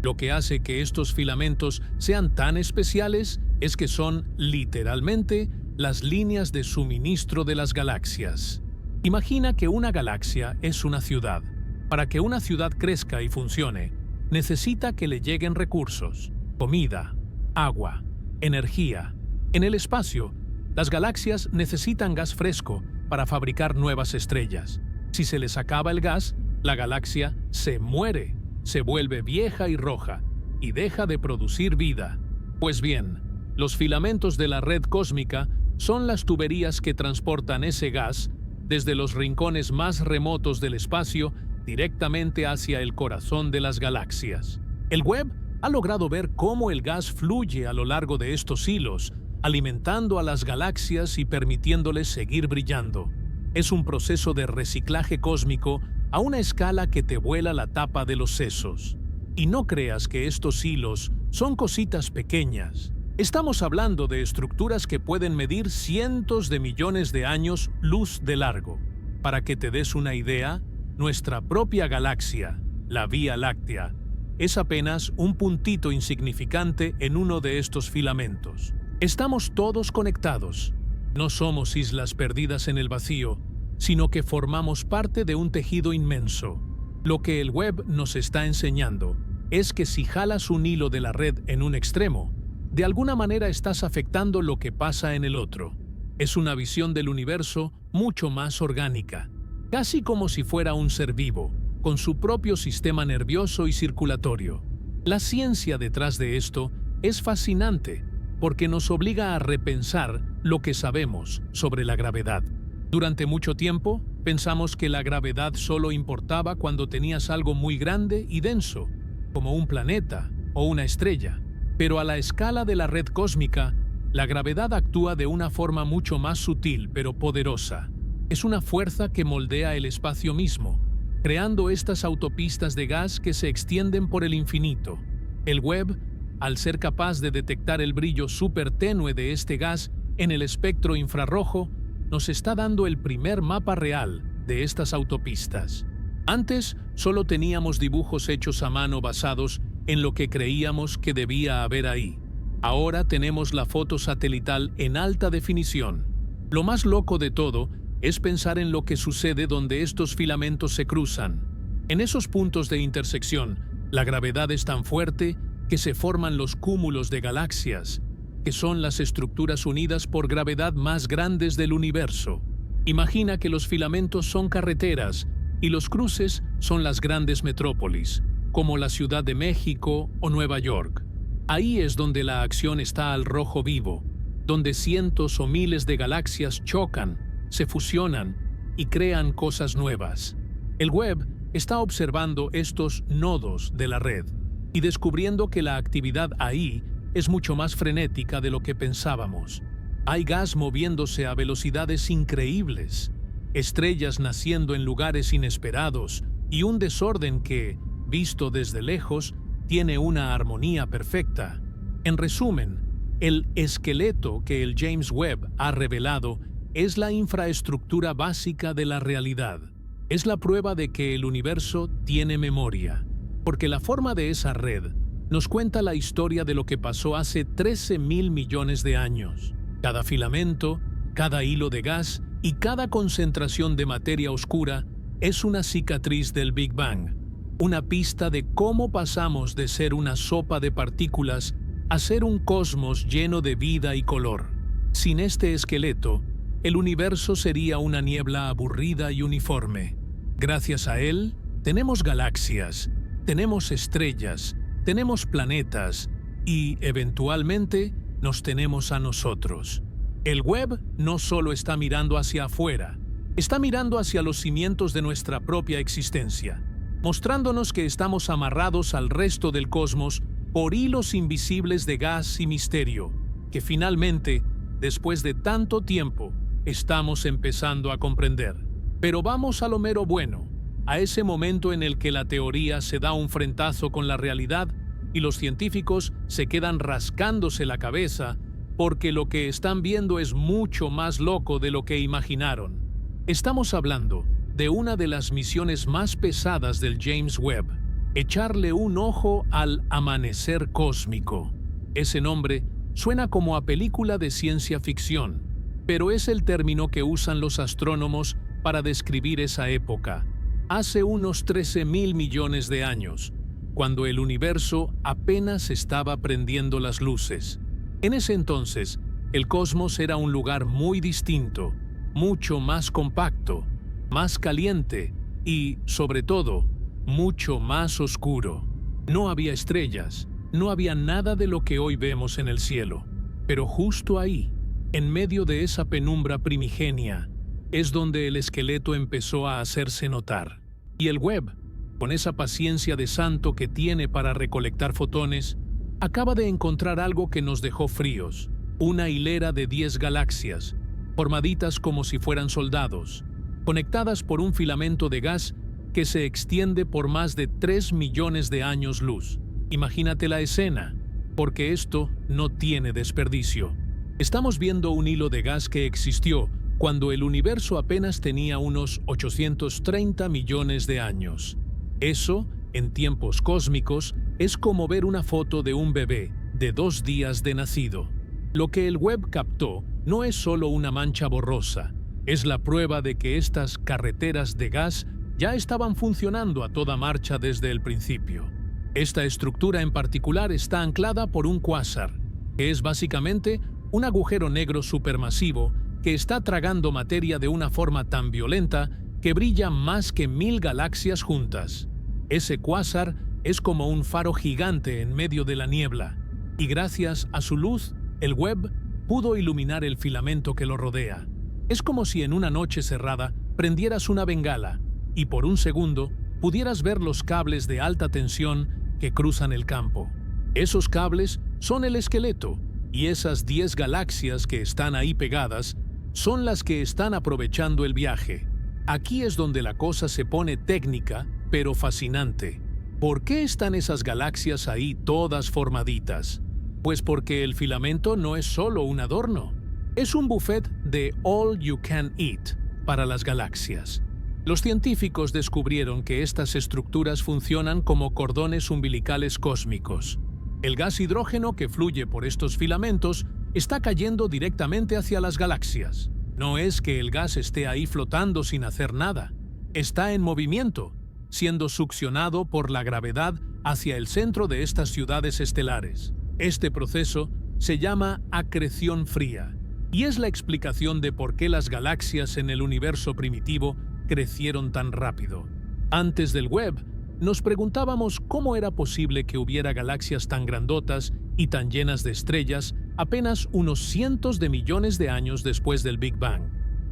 Lo que hace que estos filamentos sean tan especiales es que son, literalmente, las líneas de suministro de las galaxias. Imagina que una galaxia es una ciudad. Para que una ciudad crezca y funcione, necesita que le lleguen recursos, comida, agua, energía. En el espacio, las galaxias necesitan gas fresco para fabricar nuevas estrellas. Si se les acaba el gas, la galaxia se muere, se vuelve vieja y roja y deja de producir vida. Pues bien, los filamentos de la red cósmica son las tuberías que transportan ese gas desde los rincones más remotos del espacio directamente hacia el corazón de las galaxias. El Webb ha logrado ver cómo el gas fluye a lo largo de estos hilos, alimentando a las galaxias y permitiéndoles seguir brillando. Es un proceso de reciclaje cósmico a una escala que te vuela la tapa de los sesos. Y no creas que estos hilos son cositas pequeñas. Estamos hablando de estructuras que pueden medir cientos de millones de años luz de largo. Para que te des una idea, nuestra propia galaxia, la Vía Láctea, es apenas un puntito insignificante en uno de estos filamentos. Estamos todos conectados. No somos islas perdidas en el vacío, sino que formamos parte de un tejido inmenso. Lo que el Webb nos está enseñando es que si jalas un hilo de la red en un extremo, de alguna manera estás afectando lo que pasa en el otro. Es una visión del universo mucho más orgánica, casi como si fuera un ser vivo, con su propio sistema nervioso y circulatorio. La ciencia detrás de esto es fascinante, porque nos obliga a repensar lo que sabemos sobre la gravedad. Durante mucho tiempo, pensamos que la gravedad solo importaba cuando tenías algo muy grande y denso, como un planeta o una estrella. Pero a la escala de la red cósmica, la gravedad actúa de una forma mucho más sutil pero poderosa. Es una fuerza que moldea el espacio mismo, creando estas autopistas de gas que se extienden por el infinito. El Webb, al ser capaz de detectar el brillo súper tenue de este gas en el espectro infrarrojo, nos está dando el primer mapa real de estas autopistas. Antes, solo teníamos dibujos hechos a mano basados en lo que creíamos que debía haber ahí. Ahora tenemos la foto satelital en alta definición. Lo más loco de todo es pensar en lo que sucede donde estos filamentos se cruzan. En esos puntos de intersección, la gravedad es tan fuerte que se forman los cúmulos de galaxias, que son las estructuras unidas por gravedad más grandes del universo. Imagina que los filamentos son carreteras y los cruces son las grandes metrópolis, como la Ciudad de México o Nueva York. Ahí es donde la acción está al rojo vivo, donde cientos o miles de galaxias chocan, se fusionan y crean cosas nuevas. El Webb está observando estos nodos de la red y descubriendo que la actividad ahí es mucho más frenética de lo que pensábamos. Hay gas moviéndose a velocidades increíbles, estrellas naciendo en lugares inesperados y un desorden que, visto desde lejos, tiene una armonía perfecta. En resumen, el esqueleto que el James Webb ha revelado es la infraestructura básica de la realidad. Es la prueba de que el universo tiene memoria, porque la forma de esa red nos cuenta la historia de lo que pasó hace 13.000 millones de años. Cada filamento, cada hilo de gas y cada concentración de materia oscura es una cicatriz del Big Bang, una pista de cómo pasamos de ser una sopa de partículas a ser un cosmos lleno de vida y color. Sin este esqueleto, el universo sería una niebla aburrida y uniforme. Gracias a él, tenemos galaxias, tenemos estrellas, tenemos planetas y, eventualmente, nos tenemos a nosotros. El web no solo está mirando hacia afuera, está mirando hacia los cimientos de nuestra propia existencia, mostrándonos que estamos amarrados al resto del cosmos por hilos invisibles de gas y misterio, que finalmente, después de tanto tiempo, estamos empezando a comprender. Pero vamos a lo mero bueno, a ese momento en el que la teoría se da un frentazo con la realidad y los científicos se quedan rascándose la cabeza porque lo que están viendo es mucho más loco de lo que imaginaron. Estamos hablando de una de las misiones más pesadas del James Webb, echarle un ojo al amanecer cósmico. Ese nombre suena como a película de ciencia ficción, pero es el término que usan los astrónomos para describir esa época, hace unos 13.000 millones de años, cuando el universo apenas estaba prendiendo las luces. En ese entonces, el cosmos era un lugar muy distinto, mucho más compacto, más caliente y, sobre todo, mucho más oscuro. No había estrellas, no había nada de lo que hoy vemos en el cielo. Pero justo ahí, en medio de esa penumbra primigenia, es donde el esqueleto empezó a hacerse notar. Y el Webb, con esa paciencia de santo que tiene para recolectar fotones, acaba de encontrar algo que nos dejó fríos. Una hilera de 10 galaxias, formaditas como si fueran soldados, conectadas por un filamento de gas que se extiende por más de 3 millones de años luz. Imagínate la escena, porque esto no tiene desperdicio. Estamos viendo un hilo de gas que existió cuando el universo apenas tenía unos 830 millones de años. Eso, en tiempos cósmicos, es como ver una foto de un bebé de 2 días de nacido. Lo que el Webb captó no es solo una mancha borrosa, es la prueba de que estas carreteras de gas ya estaban funcionando a toda marcha desde el principio. Esta estructura en particular está anclada por un cuásar, que es básicamente un agujero negro supermasivo que está tragando materia de una forma tan violenta que brilla más que 1000 galaxias juntas. Ese cuásar es como un faro gigante en medio de la niebla, y gracias a su luz, el Webb pudo iluminar el filamento que lo rodea. Es como si en una noche cerrada prendieras una bengala y por un segundo pudieras ver los cables de alta tensión que cruzan el campo. Esos cables son el esqueleto, y esas 10 galaxias que están ahí pegadas son las que están aprovechando el viaje. Aquí es donde la cosa se pone técnica, pero fascinante. ¿Por qué están esas galaxias ahí todas formaditas? Pues porque el filamento no es solo un adorno, es un buffet de all you can eat para las galaxias. Los científicos descubrieron que estas estructuras funcionan como cordones umbilicales cósmicos. El gas hidrógeno que fluye por estos filamentos está cayendo directamente hacia las galaxias. No es que el gas esté ahí flotando sin hacer nada. Está en movimiento, siendo succionado por la gravedad hacia el centro de estas ciudades estelares. Este proceso se llama acreción fría, y es la explicación de por qué las galaxias en el universo primitivo crecieron tan rápido. Antes del Webb, nos preguntábamos cómo era posible que hubiera galaxias tan grandotas y tan llenas de estrellas apenas unos cientos de millones de años después del Big Bang.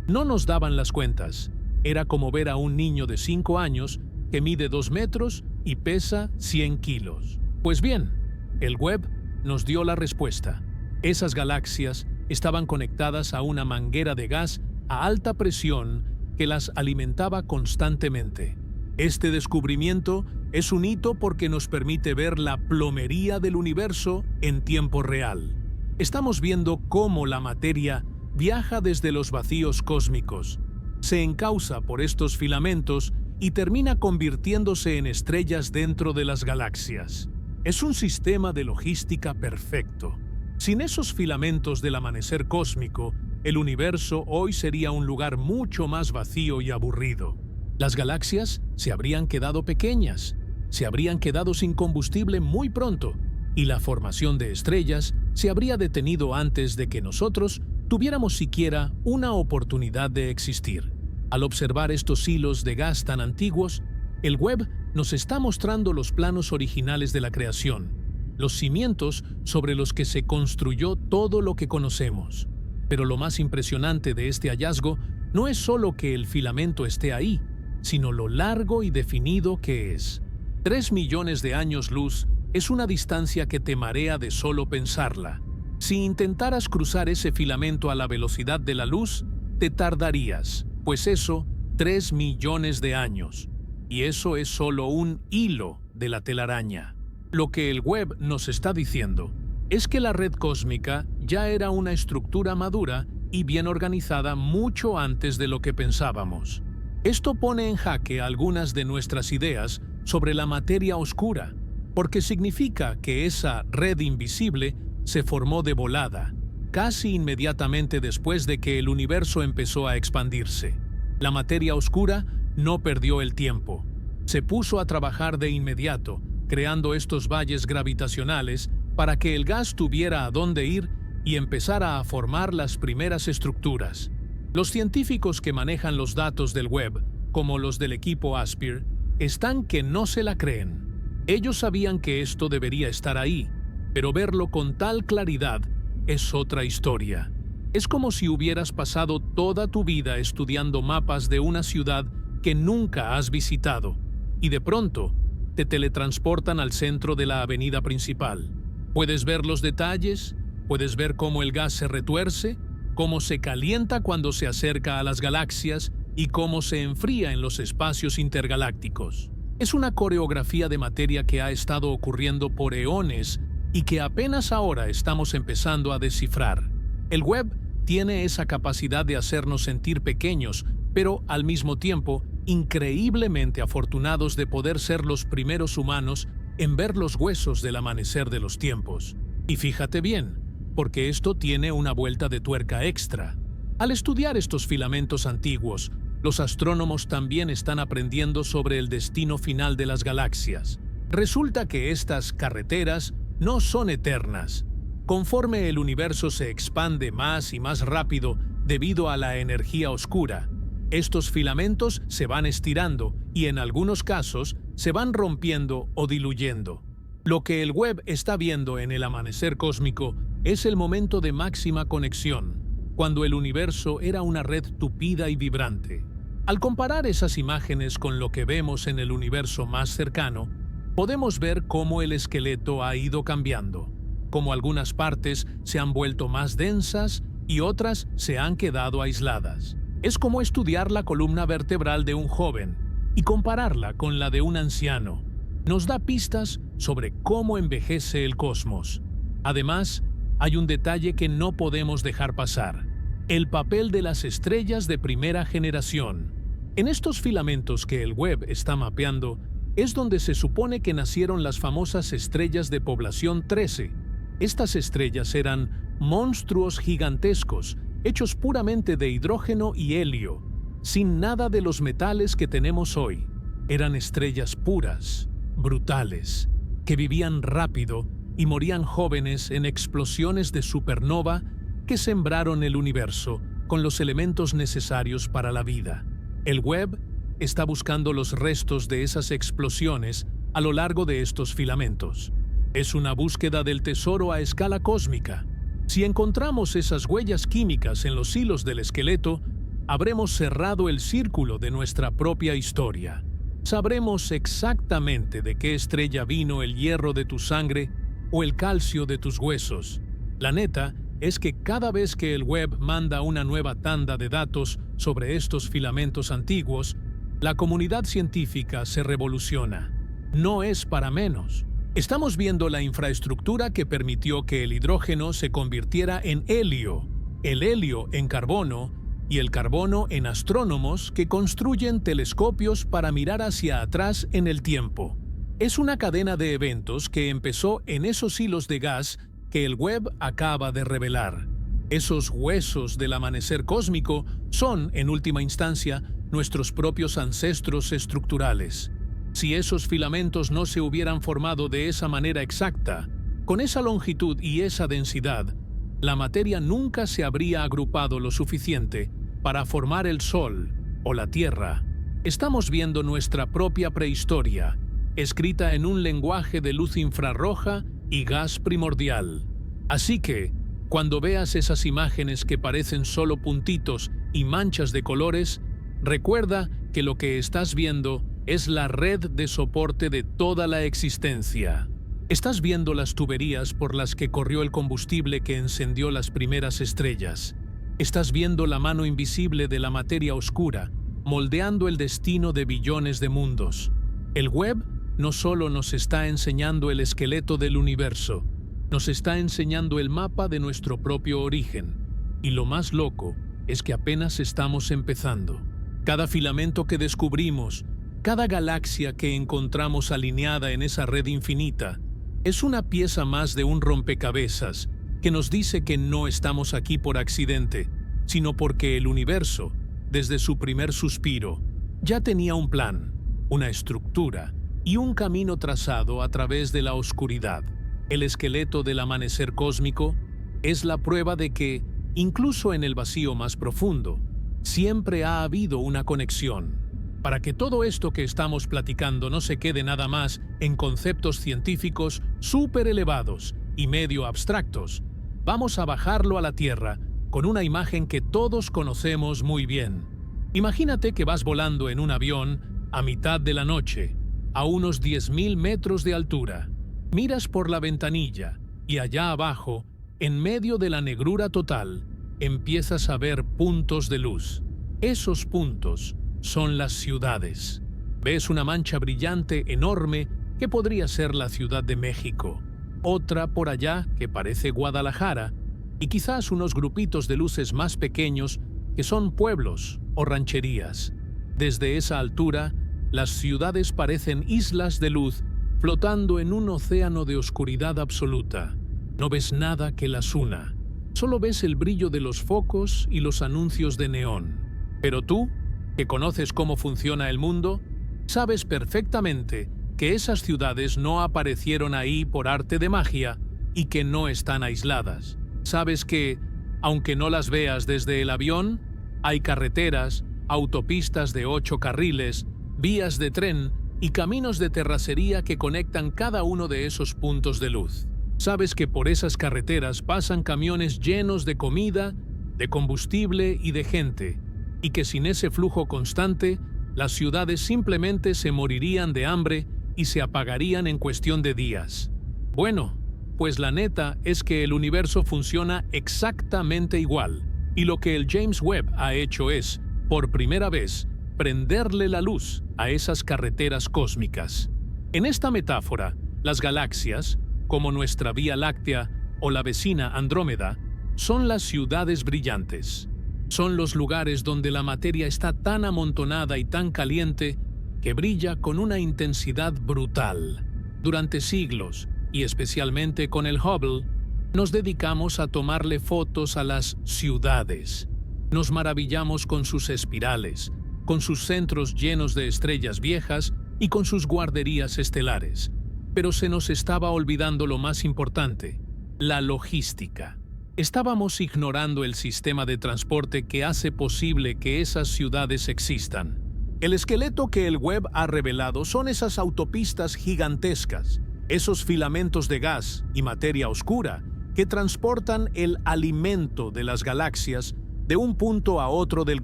No nos daban las cuentas. Era como ver a un niño de 5 años que mide 2 metros y pesa 100 kilos. Pues bien, el Webb nos dio la respuesta. Esas galaxias estaban conectadas a una manguera de gas a alta presión que las alimentaba constantemente. Este descubrimiento es un hito porque nos permite ver la plomería del universo en tiempo real. Estamos viendo cómo la materia viaja desde los vacíos cósmicos, se encausa por estos filamentos y termina convirtiéndose en estrellas dentro de las galaxias. Es un sistema de logística perfecto. Sin esos filamentos del amanecer cósmico, el universo hoy sería un lugar mucho más vacío y aburrido. Las galaxias se habrían quedado pequeñas, se habrían quedado sin combustible muy pronto, y la formación de estrellas se habría detenido antes de que nosotros tuviéramos siquiera una oportunidad de existir. Al observar estos hilos de gas tan antiguos, El web nos está mostrando los planos originales de la creación, los cimientos sobre los que se construyó todo lo que conocemos. Pero lo más impresionante de este hallazgo no es solo que el filamento esté ahí, sino lo largo y definido que es. 3 millones de años luz es una distancia que te marea de solo pensarla. Si intentaras cruzar ese filamento a la velocidad de la luz, te tardarías, pues eso, 3 millones de años. Y eso es solo un hilo de la telaraña. Lo que el web nos está diciendo es que la red cósmica ya era una estructura madura y bien organizada mucho antes de lo que pensábamos. Esto pone en jaque algunas de nuestras ideas sobre la materia oscura, porque significa que esa red invisible se formó de volada, casi inmediatamente después de que el universo empezó a expandirse. La materia oscura no perdió el tiempo. Se puso a trabajar de inmediato, creando estos valles gravitacionales para que el gas tuviera a dónde ir y empezara a formar las primeras estructuras. Los científicos que manejan los datos del web, como los del equipo Aspire, están que no se la creen. Ellos sabían que esto debería estar ahí, pero verlo con tal claridad es otra historia. Es como si hubieras pasado toda tu vida estudiando mapas de una ciudad que nunca has visitado, y de pronto te teletransportan al centro de la avenida principal. Puedes ver los detalles, puedes ver cómo el gas se retuerce, cómo se calienta cuando se acerca a las galaxias y cómo se enfría en los espacios intergalácticos. Es una coreografía de materia que ha estado ocurriendo por eones y que apenas ahora estamos empezando a descifrar. El web tiene esa capacidad de hacernos sentir pequeños, pero al mismo tiempo increíblemente afortunados de poder ser los primeros humanos en ver los huesos del amanecer de los tiempos. Y fíjate bien, porque esto tiene una vuelta de tuerca extra. Al estudiar estos filamentos antiguos, los astrónomos también están aprendiendo sobre el destino final de las galaxias. Resulta que estas carreteras no son eternas. Conforme el universo se expande más y más rápido debido a la energía oscura, estos filamentos se van estirando y en algunos casos se van rompiendo o diluyendo. Lo que el web está viendo en el amanecer cósmico es el momento de máxima conexión, cuando el universo era una red tupida y vibrante. Al comparar esas imágenes con lo que vemos en el universo más cercano, podemos ver cómo el esqueleto ha ido cambiando, cómo algunas partes se han vuelto más densas y otras se han quedado aisladas. Es como estudiar la columna vertebral de un joven y compararla con la de un anciano. Nos da pistas sobre cómo envejece el cosmos. Además, hay un detalle que no podemos dejar pasar: el papel de las estrellas de primera generación. En estos filamentos que el web está mapeando, es donde se supone que nacieron las famosas estrellas de población 13. Estas estrellas eran monstruos gigantescos, hechos puramente de hidrógeno y helio, sin nada de los metales que tenemos hoy. Eran estrellas puras, brutales, que vivían rápido y morían jóvenes en explosiones de supernova que sembraron el universo con los elementos necesarios para la vida. El web está buscando los restos de esas explosiones a lo largo de estos filamentos. Es una búsqueda del tesoro a escala cósmica. Si encontramos esas huellas químicas en los hilos del esqueleto, habremos cerrado el círculo de nuestra propia historia. Sabremos exactamente de qué estrella vino el hierro de tu sangre o el calcio de tus huesos. La neta es que cada vez que el web manda una nueva tanda de datos sobre estos filamentos antiguos, la comunidad científica se revoluciona. No es para menos. Estamos viendo la infraestructura que permitió que el hidrógeno se convirtiera en helio, el helio en carbono y el carbono en astrónomos que construyen telescopios para mirar hacia atrás en el tiempo. Es una cadena de eventos que empezó en esos hilos de gas que el web acaba de revelar. Esos huesos del amanecer cósmico son, en última instancia, nuestros propios ancestros estructurales. Si esos filamentos no se hubieran formado de esa manera exacta, con esa longitud y esa densidad, la materia nunca se habría agrupado lo suficiente para formar el Sol o la Tierra. Estamos viendo nuestra propia prehistoria, escrita en un lenguaje de luz infrarroja y gas primordial. Así que, cuando veas esas imágenes que parecen solo puntitos y manchas de colores, recuerda que lo que estás viendo es la red de soporte de toda la existencia. Estás viendo las tuberías por las que corrió el combustible que encendió las primeras estrellas. Estás viendo la mano invisible de la materia oscura, moldeando el destino de billones de mundos. El web no solo nos está enseñando el esqueleto del universo, nos está enseñando el mapa de nuestro propio origen. Y lo más loco es que apenas estamos empezando. Cada filamento que descubrimos, cada galaxia que encontramos alineada en esa red infinita, es una pieza más de un rompecabezas que nos dice que no estamos aquí por accidente, sino porque el universo, desde su primer suspiro, ya tenía un plan, una estructura y un camino trazado a través de la oscuridad. El esqueleto del amanecer cósmico es la prueba de que, incluso en el vacío más profundo, siempre ha habido una conexión. Para que todo esto que estamos platicando no se quede nada más en conceptos científicos súper elevados y medio abstractos, vamos a bajarlo a la Tierra con una imagen que todos conocemos muy bien. Imagínate que vas volando en un avión a mitad de la noche, a unos 10.000 metros de altura. Miras por la ventanilla y allá abajo, en medio de la negrura total, empiezas a ver puntos de luz. Esos puntos son las ciudades. Ves una mancha brillante enorme que podría ser la Ciudad de México, otra por allá que parece Guadalajara, y quizás unos grupitos de luces más pequeños que son pueblos o rancherías. Desde esa altura, las ciudades parecen islas de luz flotando en un océano de oscuridad absoluta. No ves nada que las una, solo ves el brillo de los focos y los anuncios de neón. Pero tú, que conoces cómo funciona el mundo, sabes perfectamente que esas ciudades no aparecieron ahí por arte de magia y que no están aisladas. Sabes que, aunque no las veas desde el avión, hay carreteras, autopistas de 8 carriles, vías de tren y caminos de terracería que conectan cada uno de esos puntos de luz. Sabes que por esas carreteras pasan camiones llenos de comida, de combustible y de gente, y que sin ese flujo constante, las ciudades simplemente se morirían de hambre y se apagarían en cuestión de días. Bueno, pues la neta es que el universo funciona exactamente igual, y lo que el James Webb ha hecho es, por primera vez, prenderle la luz a esas carreteras cósmicas. En esta metáfora, las galaxias, como nuestra Vía Láctea o la vecina Andrómeda, son las ciudades brillantes. Son los lugares donde la materia está tan amontonada y tan caliente que brilla con una intensidad brutal. Durante siglos, y especialmente con el Hubble, nos dedicamos a tomarle fotos a las ciudades. Nos maravillamos con sus espirales, con sus centros llenos de estrellas viejas y con sus guarderías estelares. Pero se nos estaba olvidando lo más importante, la logística. Estábamos ignorando el sistema de transporte que hace posible que esas ciudades existan. El esqueleto que el Webb ha revelado son esas autopistas gigantescas, esos filamentos de gas y materia oscura que transportan el alimento de las galaxias de un punto a otro del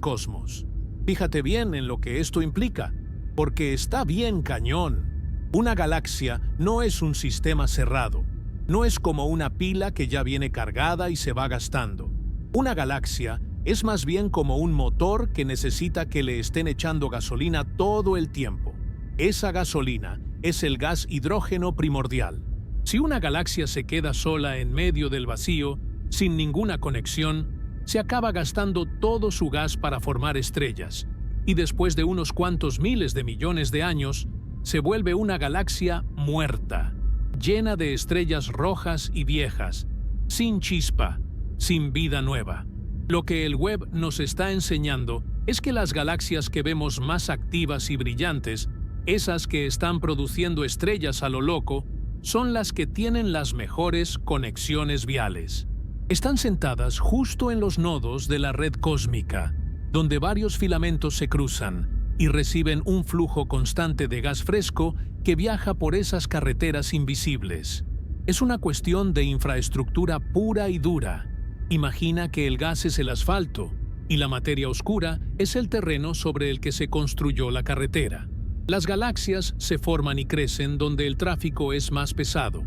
cosmos. Fíjate bien en lo que esto implica, porque está bien cañón. Una galaxia no es un sistema cerrado. No es como una pila que ya viene cargada y se va gastando. Una galaxia es más bien como un motor que necesita que le estén echando gasolina todo el tiempo. Esa gasolina es el gas hidrógeno primordial. Si una galaxia se queda sola en medio del vacío, sin ninguna conexión, se acaba gastando todo su gas para formar estrellas, y después de unos cuantos miles de millones de años, se vuelve una galaxia muerta, llena de estrellas rojas y viejas, sin chispa, sin vida nueva. Lo que el Webb nos está enseñando es que las galaxias que vemos más activas y brillantes, esas que están produciendo estrellas a lo loco, son las que tienen las mejores conexiones viales. Están sentadas justo en los nodos de la red cósmica, donde varios filamentos se cruzan, y reciben un flujo constante de gas fresco que viaja por esas carreteras invisibles. Es una cuestión de infraestructura pura y dura. Imagina que el gas es el asfalto y la materia oscura es el terreno sobre el que se construyó la carretera. Las galaxias se forman y crecen donde el tráfico es más pesado.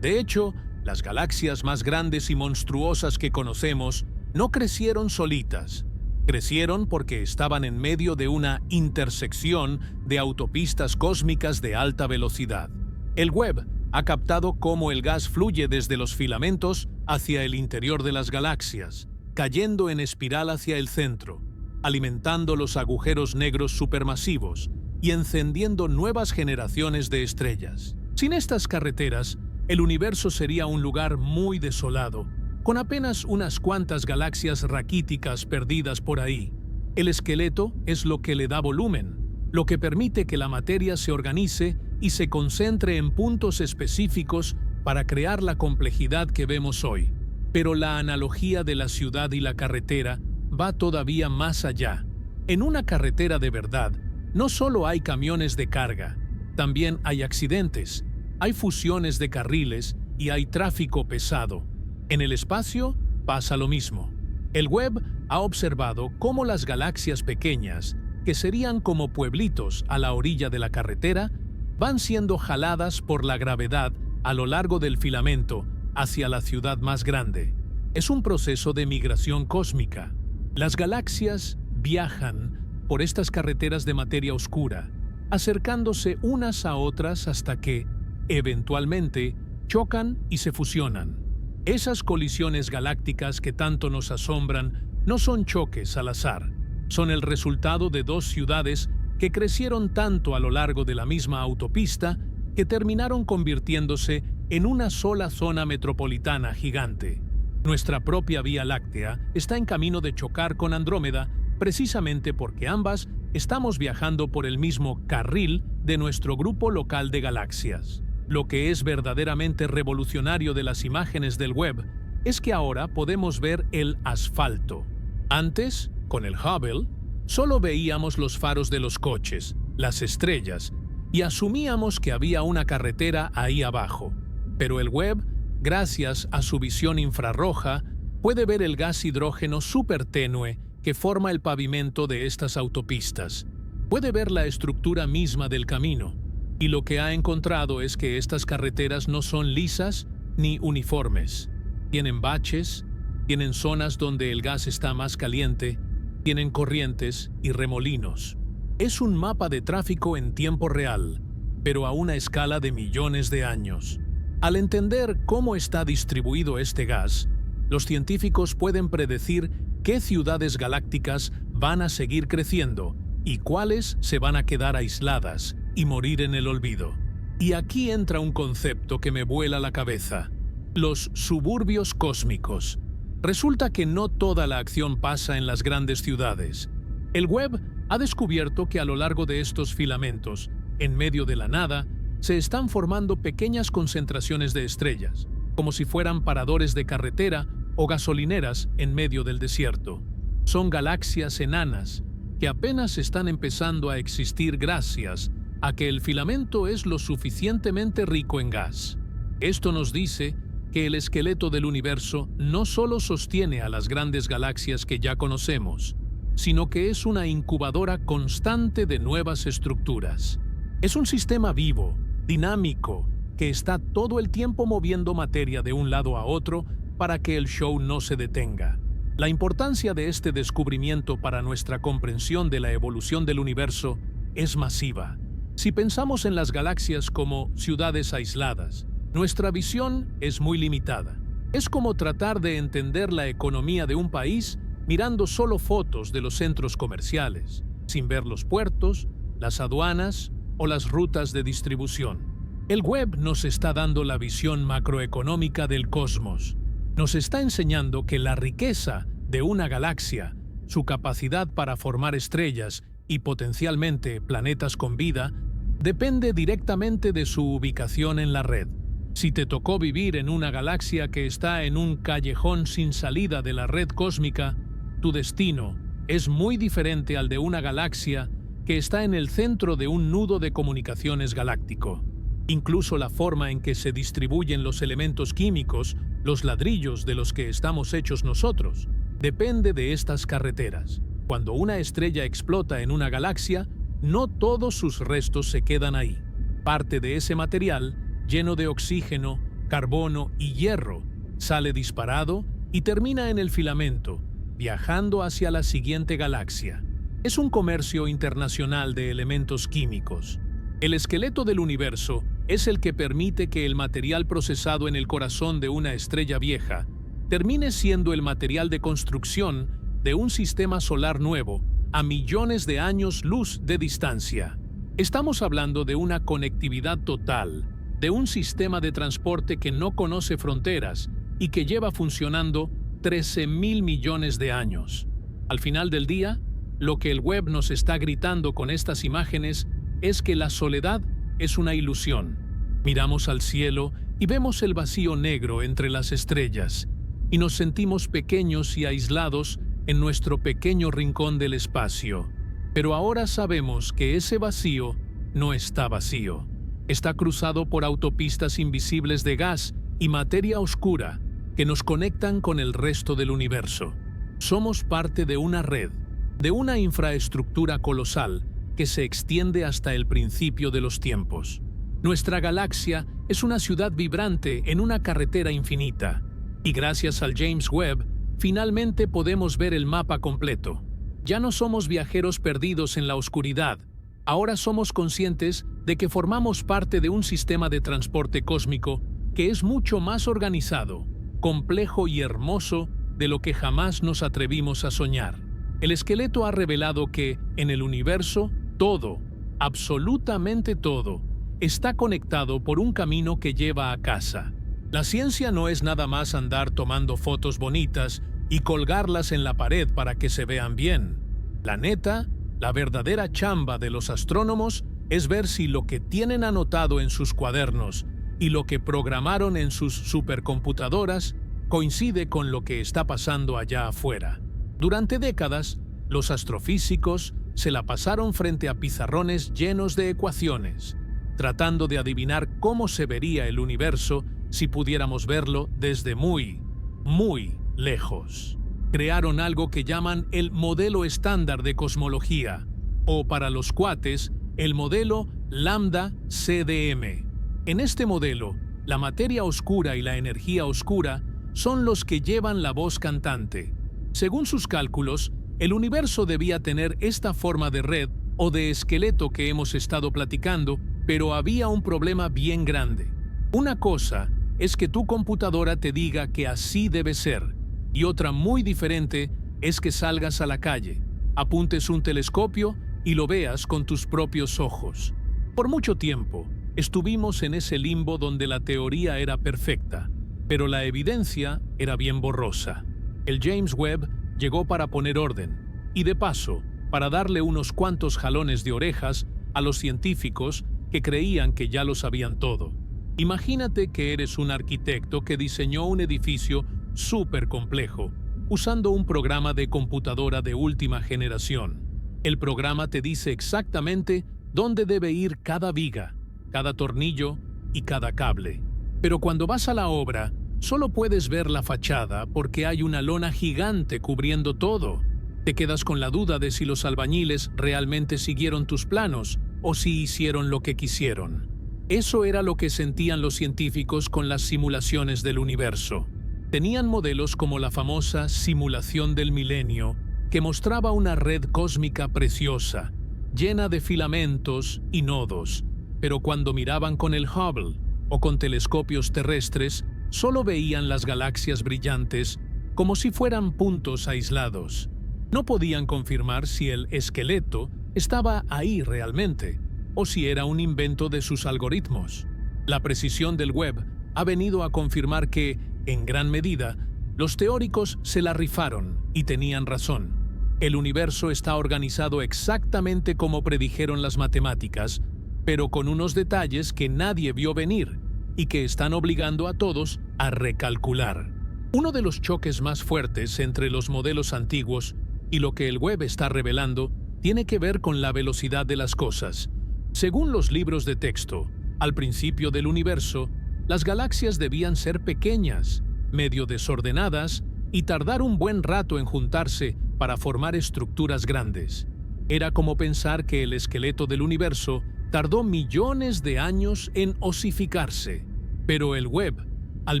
De hecho, las galaxias más grandes y monstruosas que conocemos no crecieron solitas. Crecieron porque estaban en medio de una intersección de autopistas cósmicas de alta velocidad. El Webb ha captado cómo el gas fluye desde los filamentos hacia el interior de las galaxias, cayendo en espiral hacia el centro, alimentando los agujeros negros supermasivos y encendiendo nuevas generaciones de estrellas. Sin estas carreteras, el universo sería un lugar muy desolado, con apenas unas cuantas galaxias raquíticas perdidas por ahí. El esqueleto es lo que le da volumen, lo que permite que la materia se organice y se concentre en puntos específicos para crear la complejidad que vemos hoy. Pero la analogía de la ciudad y la carretera va todavía más allá. En una carretera de verdad, no solo hay camiones de carga, también hay accidentes, hay fusiones de carriles y hay tráfico pesado. En el espacio pasa lo mismo. El Webb ha observado cómo las galaxias pequeñas, que serían como pueblitos a la orilla de la carretera, van siendo jaladas por la gravedad a lo largo del filamento hacia la ciudad más grande. Es un proceso de migración cósmica. Las galaxias viajan por estas carreteras de materia oscura, acercándose unas a otras hasta que, eventualmente, chocan y se fusionan. Esas colisiones galácticas que tanto nos asombran no son choques al azar, son el resultado de dos ciudades que crecieron tanto a lo largo de la misma autopista que terminaron convirtiéndose en una sola zona metropolitana gigante. Nuestra propia Vía Láctea está en camino de chocar con Andrómeda precisamente porque ambas estamos viajando por el mismo carril de nuestro grupo local de galaxias. Lo que es verdaderamente revolucionario de las imágenes del Webb es que ahora podemos ver el asfalto. Antes, con el Hubble, solo veíamos los faros de los coches, las estrellas, y asumíamos que había una carretera ahí abajo. Pero el Webb, gracias a su visión infrarroja, puede ver el gas hidrógeno súper tenue que forma el pavimento de estas autopistas. Puede ver la estructura misma del camino. Y lo que ha encontrado es que estas carreteras no son lisas ni uniformes. Tienen baches, tienen zonas donde el gas está más caliente, tienen corrientes y remolinos. Es un mapa de tráfico en tiempo real, pero a una escala de millones de años. Al entender cómo está distribuido este gas, los científicos pueden predecir qué ciudades galácticas van a seguir creciendo y cuáles se van a quedar aisladas y morir en el olvido. Y aquí entra un concepto que me vuela la cabeza: los suburbios cósmicos. Resulta que no toda la acción pasa en las grandes ciudades. El Webb ha descubierto que a lo largo de estos filamentos, en medio de la nada, se están formando pequeñas concentraciones de estrellas, como si fueran paradores de carretera o gasolineras en medio del desierto. Son galaxias enanas que apenas están empezando a existir gracias a que el filamento es lo suficientemente rico en gas. Esto nos dice que el esqueleto del universo no solo sostiene a las grandes galaxias que ya conocemos, sino que es una incubadora constante de nuevas estructuras. Es un sistema vivo, dinámico, que está todo el tiempo moviendo materia de un lado a otro para que el show no se detenga. La importancia de este descubrimiento para nuestra comprensión de la evolución del universo es masiva. Si pensamos en las galaxias como ciudades aisladas, nuestra visión es muy limitada. Es como tratar de entender la economía de un país mirando solo fotos de los centros comerciales, sin ver los puertos, las aduanas o las rutas de distribución. El Webb nos está dando la visión macroeconómica del cosmos. Nos está enseñando que la riqueza de una galaxia, su capacidad para formar estrellas y potencialmente planetas con vida, depende directamente de su ubicación en la red. Si te tocó vivir en una galaxia que está en un callejón sin salida de la red cósmica, tu destino es muy diferente al de una galaxia que está en el centro de un nudo de comunicaciones galáctico. Incluso la forma en que se distribuyen los elementos químicos, los ladrillos de los que estamos hechos nosotros, depende de estas carreteras. Cuando una estrella explota en una galaxia, no todos sus restos se quedan ahí. Parte de ese material, lleno de oxígeno, carbono y hierro, sale disparado y termina en el filamento, viajando hacia la siguiente galaxia. Es un comercio internacional de elementos químicos. El esqueleto del universo es el que permite que el material procesado en el corazón de una estrella vieja termine siendo el material de construcción de un sistema solar nuevo a millones de años luz de distancia. Estamos hablando de una conectividad total, de un sistema de transporte que no conoce fronteras y que lleva funcionando 13.000 millones de años. Al final del día, lo que el web nos está gritando con estas imágenes es que la soledad es una ilusión. Miramos al cielo y vemos el vacío negro entre las estrellas, y nos sentimos pequeños y aislados en nuestro pequeño rincón del espacio. Pero ahora sabemos que ese vacío no está vacío. Está cruzado por autopistas invisibles de gas y materia oscura que nos conectan con el resto del universo. Somos parte de una red, de una infraestructura colosal que se extiende hasta el principio de los tiempos. Nuestra galaxia es una ciudad vibrante en una carretera infinita, y gracias al James Webb, finalmente podemos ver el mapa completo. Ya no somos viajeros perdidos en la oscuridad. Ahora somos conscientes de que formamos parte de un sistema de transporte cósmico que es mucho más organizado, complejo y hermoso de lo que jamás nos atrevimos a soñar. El esqueleto ha revelado que, en el universo, todo, absolutamente todo, está conectado por un camino que lleva a casa. La ciencia no es nada más andar tomando fotos bonitas y colgarlas en la pared para que se vean bien. La neta, la verdadera chamba de los astrónomos es ver si lo que tienen anotado en sus cuadernos y lo que programaron en sus supercomputadoras coincide con lo que está pasando allá afuera. Durante décadas, los astrofísicos se la pasaron frente a pizarrones llenos de ecuaciones, tratando de adivinar cómo se vería el universo si pudiéramos verlo desde muy, muy lejos. Crearon algo que llaman el modelo estándar de cosmología, o para los cuates, el modelo Lambda CDM. En este modelo, la materia oscura y la energía oscura son los que llevan la voz cantante. Según sus cálculos, el universo debía tener esta forma de red o de esqueleto que hemos estado platicando, pero había un problema bien grande. Una cosa es que tu computadora te diga que así debe ser, y otra muy diferente es que salgas a la calle, apuntes un telescopio y lo veas con tus propios ojos. Por mucho tiempo, estuvimos en ese limbo donde la teoría era perfecta, pero la evidencia era bien borrosa. El James Webb llegó para poner orden, y de paso, para darle unos cuantos jalones de orejas a los científicos que creían que ya lo sabían todo. Imagínate que eres un arquitecto que diseñó un edificio súper complejo, usando un programa de computadora de última generación. El programa te dice exactamente dónde debe ir cada viga, cada tornillo y cada cable. Pero cuando vas a la obra, solo puedes ver la fachada porque hay una lona gigante cubriendo todo. Te quedas con la duda de si los albañiles realmente siguieron tus planos o si hicieron lo que quisieron. Eso era lo que sentían los científicos con las simulaciones del universo. Tenían modelos como la famosa simulación del milenio, que mostraba una red cósmica preciosa, llena de filamentos y nodos, pero cuando miraban con el Hubble o con telescopios terrestres, solo veían las galaxias brillantes como si fueran puntos aislados. No podían confirmar si el esqueleto estaba ahí realmente, o si era un invento de sus algoritmos. La precisión del Webb ha venido a confirmar que, en gran medida, los teóricos se la rifaron y tenían razón. El universo está organizado exactamente como predijeron las matemáticas, pero con unos detalles que nadie vio venir y que están obligando a todos a recalcular. Uno de los choques más fuertes entre los modelos antiguos y lo que el Webb está revelando tiene que ver con la velocidad de las cosas. Según los libros de texto, al principio del universo, las galaxias debían ser pequeñas, medio desordenadas y tardar un buen rato en juntarse para formar estructuras grandes. Era como pensar que el esqueleto del universo tardó millones de años en osificarse. Pero el Webb, al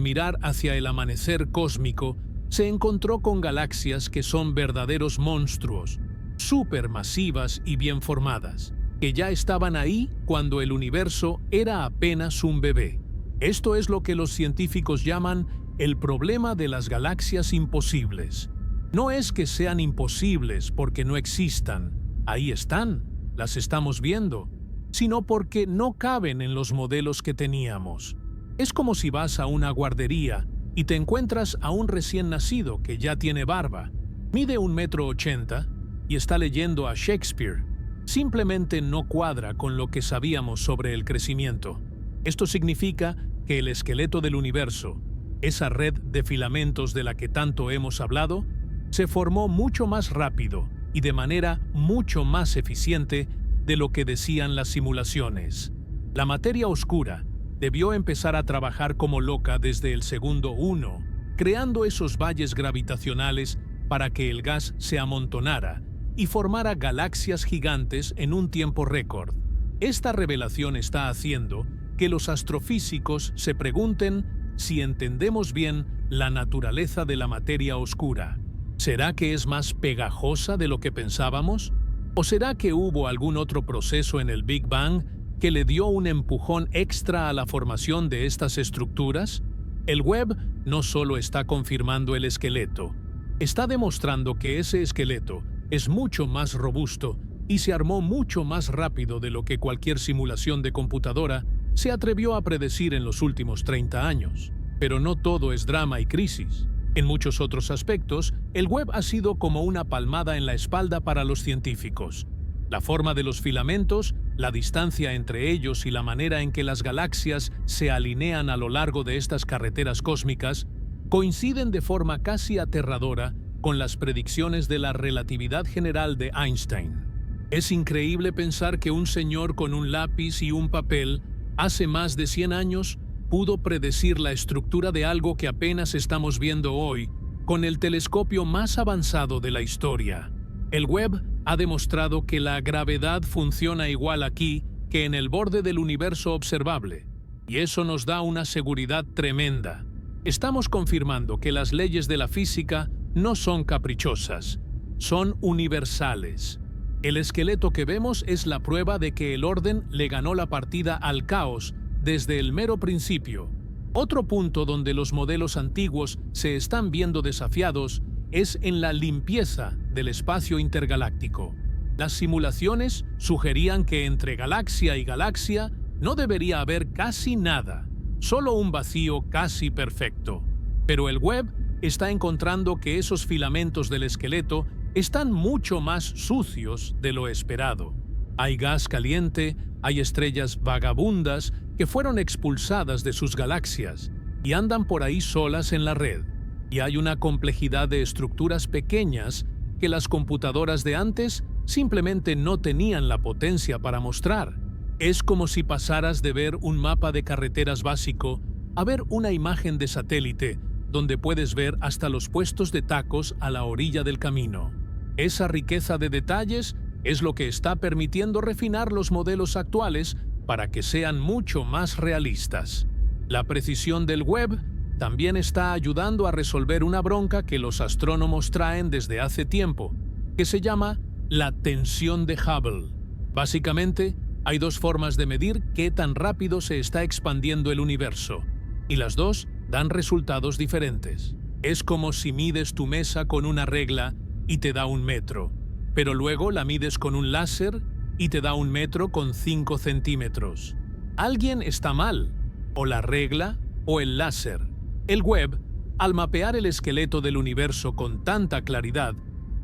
mirar hacia el amanecer cósmico, se encontró con galaxias que son verdaderos monstruos, supermasivas y bien formadas, que ya estaban ahí cuando el universo era apenas un bebé. Esto es lo que los científicos llaman el problema de las galaxias imposibles. No es que sean imposibles porque no existan, ahí están, las estamos viendo, sino porque no caben en los modelos que teníamos. Es como si vas a una guardería y te encuentras a un recién nacido que ya tiene barba, mide 1,80 m y está leyendo a Shakespeare. Simplemente no cuadra con lo que sabíamos sobre el crecimiento. Esto significa que el esqueleto del universo, esa red de filamentos de la que tanto hemos hablado, se formó mucho más rápido y de manera mucho más eficiente de lo que decían las simulaciones. La materia oscura debió empezar a trabajar como loca desde el segundo 1, creando esos valles gravitacionales para que el gas se amontonara y formara galaxias gigantes en un tiempo récord. Esta revelación está haciendo que los astrofísicos se pregunten si entendemos bien la naturaleza de la materia oscura. ¿Será que es más pegajosa de lo que pensábamos? ¿O será que hubo algún otro proceso en el Big Bang que le dio un empujón extra a la formación de estas estructuras? El Webb no solo está confirmando el esqueleto, está demostrando que ese esqueleto es mucho más robusto y se armó mucho más rápido de lo que cualquier simulación de computadora se atrevió a predecir en los últimos 30 años. Pero no todo es drama y crisis. En muchos otros aspectos, el Webb ha sido como una palmada en la espalda para los científicos. La forma de los filamentos, la distancia entre ellos y la manera en que las galaxias se alinean a lo largo de estas carreteras cósmicas coinciden de forma casi aterradora con las predicciones de la relatividad general de Einstein. Es increíble pensar que un señor con un lápiz y un papel, hace más de 100 años, pudo predecir la estructura de algo que apenas estamos viendo hoy con el telescopio más avanzado de la historia. El Webb ha demostrado que la gravedad funciona igual aquí que en el borde del universo observable, y eso nos da una seguridad tremenda. Estamos confirmando que las leyes de la física no son caprichosas, son universales. El esqueleto que vemos es la prueba de que el orden le ganó la partida al caos desde el mero principio. Otro punto donde los modelos antiguos se están viendo desafiados es en la limpieza del espacio intergaláctico. Las simulaciones sugerían que entre galaxia y galaxia no debería haber casi nada, solo un vacío casi perfecto. Pero el Webb está encontrando que esos filamentos del esqueleto están mucho más sucios de lo esperado. Hay gas caliente, hay estrellas vagabundas que fueron expulsadas de sus galaxias y andan por ahí solas en la red. Y hay una complejidad de estructuras pequeñas que las computadoras de antes simplemente no tenían la potencia para mostrar. Es como si pasaras de ver un mapa de carreteras básico a ver una imagen de satélite donde puedes ver hasta los puestos de tacos a la orilla del camino. Esa riqueza de detalles es lo que está permitiendo refinar los modelos actuales para que sean mucho más realistas. La precisión del Webb también está ayudando a resolver una bronca que los astrónomos traen desde hace tiempo, que se llama la tensión de Hubble. Básicamente, hay dos formas de medir qué tan rápido se está expandiendo el universo, y las dos dan resultados diferentes. Es como si mides tu mesa con una regla y te da 1 metro, pero luego la mides con un láser y te da 1 metro con 5 centímetros. Alguien está mal, o la regla o el láser. El Webb, al mapear el esqueleto del universo con tanta claridad,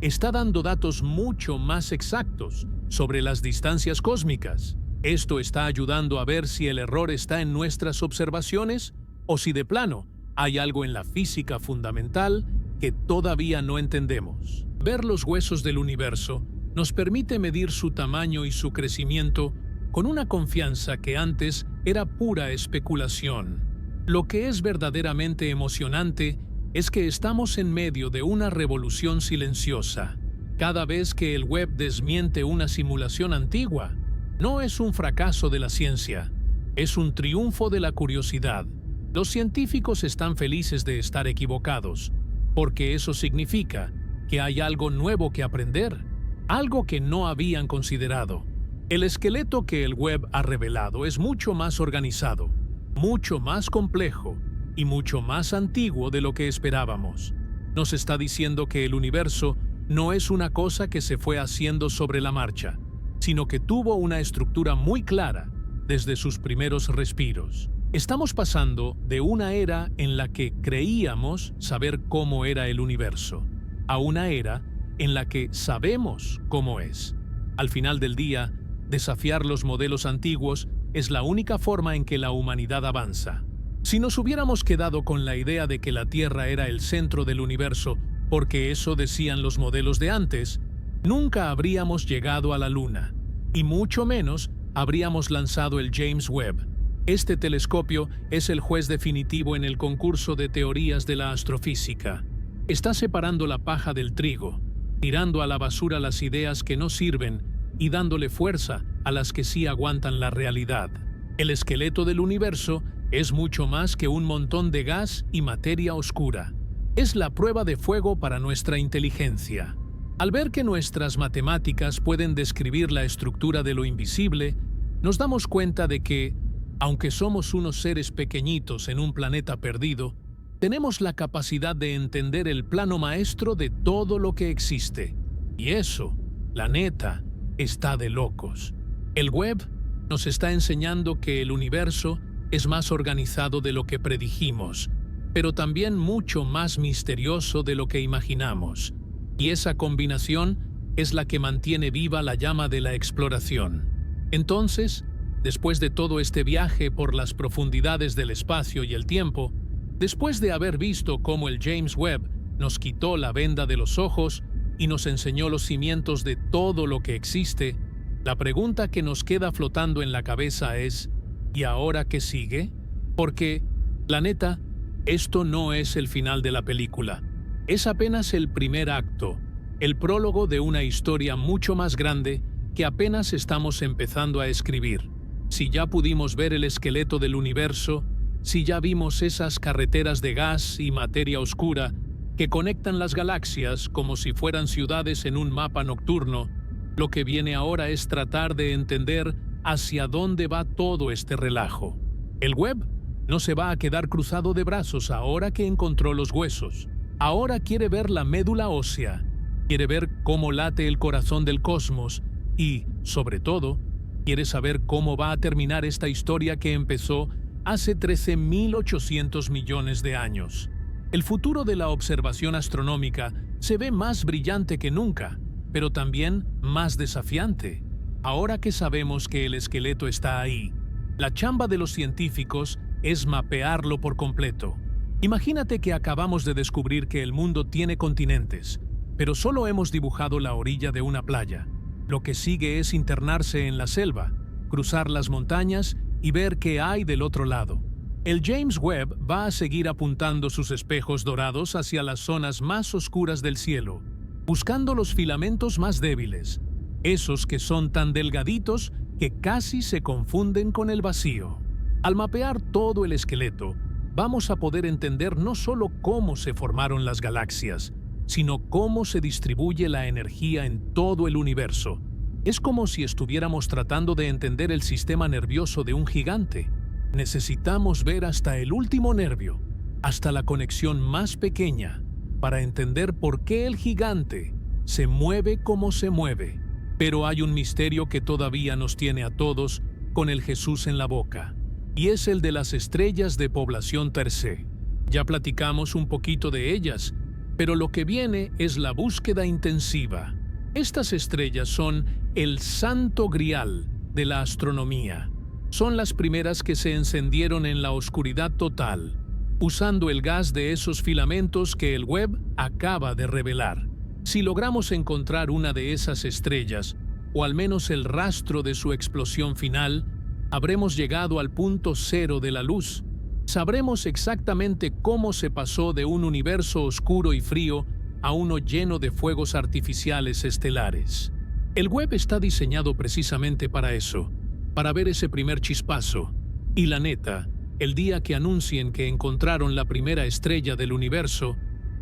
está dando datos mucho más exactos sobre las distancias cósmicas. Esto está ayudando a ver si el error está en nuestras observaciones o si de plano hay algo en la física fundamental que todavía no entendemos. Ver los huesos del universo nos permite medir su tamaño y su crecimiento con una confianza que antes era pura especulación. Lo que es verdaderamente emocionante es que estamos en medio de una revolución silenciosa. Cada vez que el web desmiente una simulación antigua, no es un fracaso de la ciencia, es un triunfo de la curiosidad. Los científicos están felices de estar equivocados, porque eso significa que hay algo nuevo que aprender, algo que no habían considerado. El esqueleto que el web ha revelado es mucho más organizado, mucho más complejo y mucho más antiguo de lo que esperábamos. Nos está diciendo que el universo no es una cosa que se fue haciendo sobre la marcha, sino que tuvo una estructura muy clara desde sus primeros respiros. Estamos pasando de una era en la que creíamos saber cómo era el universo, a una era en la que sabemos cómo es. Al final del día, desafiar los modelos antiguos es la única forma en que la humanidad avanza. Si nos hubiéramos quedado con la idea de que la Tierra era el centro del universo, porque eso decían los modelos de antes, nunca habríamos llegado a la Luna, y mucho menos habríamos lanzado el James Webb. Este telescopio es el juez definitivo en el concurso de teorías de la astrofísica. Está separando la paja del trigo, tirando a la basura las ideas que no sirven y dándole fuerza a las que sí aguantan la realidad. El esqueleto del universo es mucho más que un montón de gas y materia oscura. Es la prueba de fuego para nuestra inteligencia. Al ver que nuestras matemáticas pueden describir la estructura de lo invisible, nos damos cuenta de que, aunque somos unos seres pequeñitos en un planeta perdido, tenemos la capacidad de entender el plano maestro de todo lo que existe. Y eso, la neta, está de locos. El web nos está enseñando que el universo es más organizado de lo que predijimos, pero también mucho más misterioso de lo que imaginamos. Y esa combinación es la que mantiene viva la llama de la exploración. Entonces, después de todo este viaje por las profundidades del espacio y el tiempo, después de haber visto cómo el James Webb nos quitó la venda de los ojos y nos enseñó los cimientos de todo lo que existe, la pregunta que nos queda flotando en la cabeza es: ¿y ahora qué sigue? Porque, la neta, esto no es el final de la película. Es apenas el primer acto, el prólogo de una historia mucho más grande que apenas estamos empezando a escribir. Si ya pudimos ver el esqueleto del universo, si ya vimos esas carreteras de gas y materia oscura que conectan las galaxias como si fueran ciudades en un mapa nocturno, lo que viene ahora es tratar de entender hacia dónde va todo este relajo. El web no se va a quedar cruzado de brazos ahora que encontró los huesos. Ahora quiere ver la médula ósea, quiere ver cómo late el corazón del cosmos y, sobre todo, quiere saber cómo va a terminar esta historia que empezó hace 13.800 millones de años. El futuro de la observación astronómica se ve más brillante que nunca, pero también más desafiante. Ahora que sabemos que el esqueleto está ahí, la chamba de los científicos es mapearlo por completo. Imagínate que acabamos de descubrir que el mundo tiene continentes, pero solo hemos dibujado la orilla de una playa. Lo que sigue es internarse en la selva, cruzar las montañas y ver qué hay del otro lado. El James Webb va a seguir apuntando sus espejos dorados hacia las zonas más oscuras del cielo, buscando los filamentos más débiles, esos que son tan delgaditos que casi se confunden con el vacío. Al mapear todo el esqueleto, vamos a poder entender no solo cómo se formaron las galaxias, sino cómo se distribuye la energía en todo el universo. Es como si estuviéramos tratando de entender el sistema nervioso de un gigante. Necesitamos ver hasta el último nervio, hasta la conexión más pequeña, para entender por qué el gigante se mueve como se mueve. Pero hay un misterio que todavía nos tiene a todos con el Jesús en la boca, y es el de las estrellas de población tercé. Ya platicamos un poquito de ellas, pero lo que viene es la búsqueda intensiva. Estas estrellas son el santo grial de la astronomía. Son las primeras que se encendieron en la oscuridad total, usando el gas de esos filamentos que el Webb acaba de revelar. Si logramos encontrar una de esas estrellas, o al menos el rastro de su explosión final, habremos llegado al punto cero de la luz. Sabremos exactamente cómo se pasó de un universo oscuro y frío a uno lleno de fuegos artificiales estelares. El web está diseñado precisamente para eso, para ver ese primer chispazo. Y la neta, el día que anuncien que encontraron la primera estrella del universo,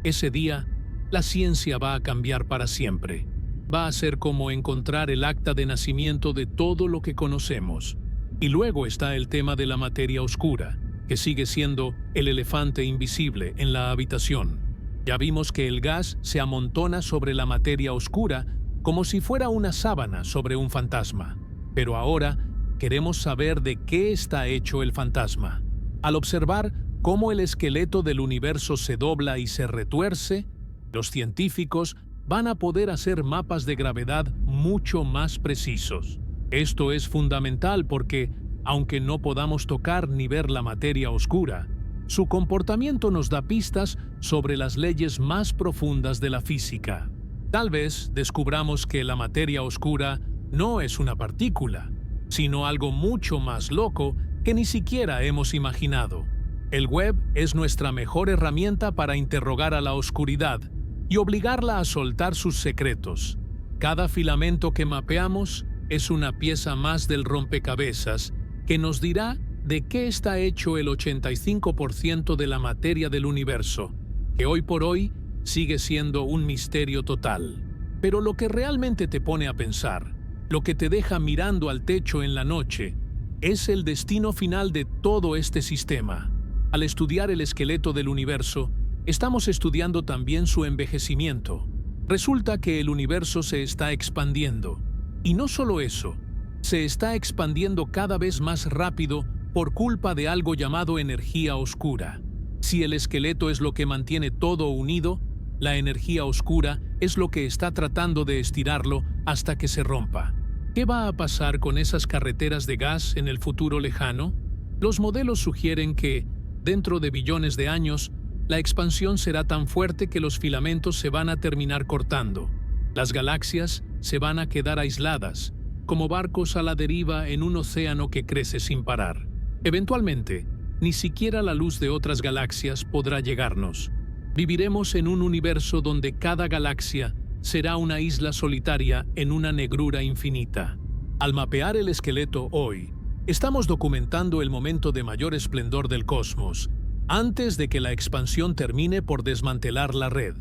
ese día, la ciencia va a cambiar para siempre. Va a ser como encontrar el acta de nacimiento de todo lo que conocemos. Y luego está el tema de la materia oscura, que sigue siendo el elefante invisible en la habitación. Ya vimos que el gas se amontona sobre la materia oscura como si fuera una sábana sobre un fantasma. Pero ahora queremos saber de qué está hecho el fantasma. Al observar cómo el esqueleto del universo se dobla y se retuerce, los científicos van a poder hacer mapas de gravedad mucho más precisos. Esto es fundamental porque, aunque no podamos tocar ni ver la materia oscura, su comportamiento nos da pistas sobre las leyes más profundas de la física. Tal vez descubramos que la materia oscura no es una partícula, sino algo mucho más loco que ni siquiera hemos imaginado. El web es nuestra mejor herramienta para interrogar a la oscuridad y obligarla a soltar sus secretos. Cada filamento que mapeamos es una pieza más del rompecabezas que nos dirá de qué está hecho el 85% de la materia del universo, que hoy por hoy sigue siendo un misterio total. Pero lo que realmente te pone a pensar, lo que te deja mirando al techo en la noche, es el destino final de todo este sistema. Al estudiar el esqueleto del universo, estamos estudiando también su envejecimiento. Resulta que el universo se está expandiendo. Y no solo eso, se está expandiendo cada vez más rápido por culpa de algo llamado energía oscura. Si el esqueleto es lo que mantiene todo unido, la energía oscura es lo que está tratando de estirarlo hasta que se rompa. ¿Qué va a pasar con esas carreteras de gas en el futuro lejano? Los modelos sugieren que, dentro de billones de años, la expansión será tan fuerte que los filamentos se van a terminar cortando. Las galaxias se van a quedar aisladas, como barcos a la deriva en un océano que crece sin parar. Eventualmente, ni siquiera la luz de otras galaxias podrá llegarnos. Viviremos en un universo donde cada galaxia será una isla solitaria en una negrura infinita. Al mapear el esqueleto hoy, estamos documentando el momento de mayor esplendor del cosmos, antes de que la expansión termine por desmantelar la red.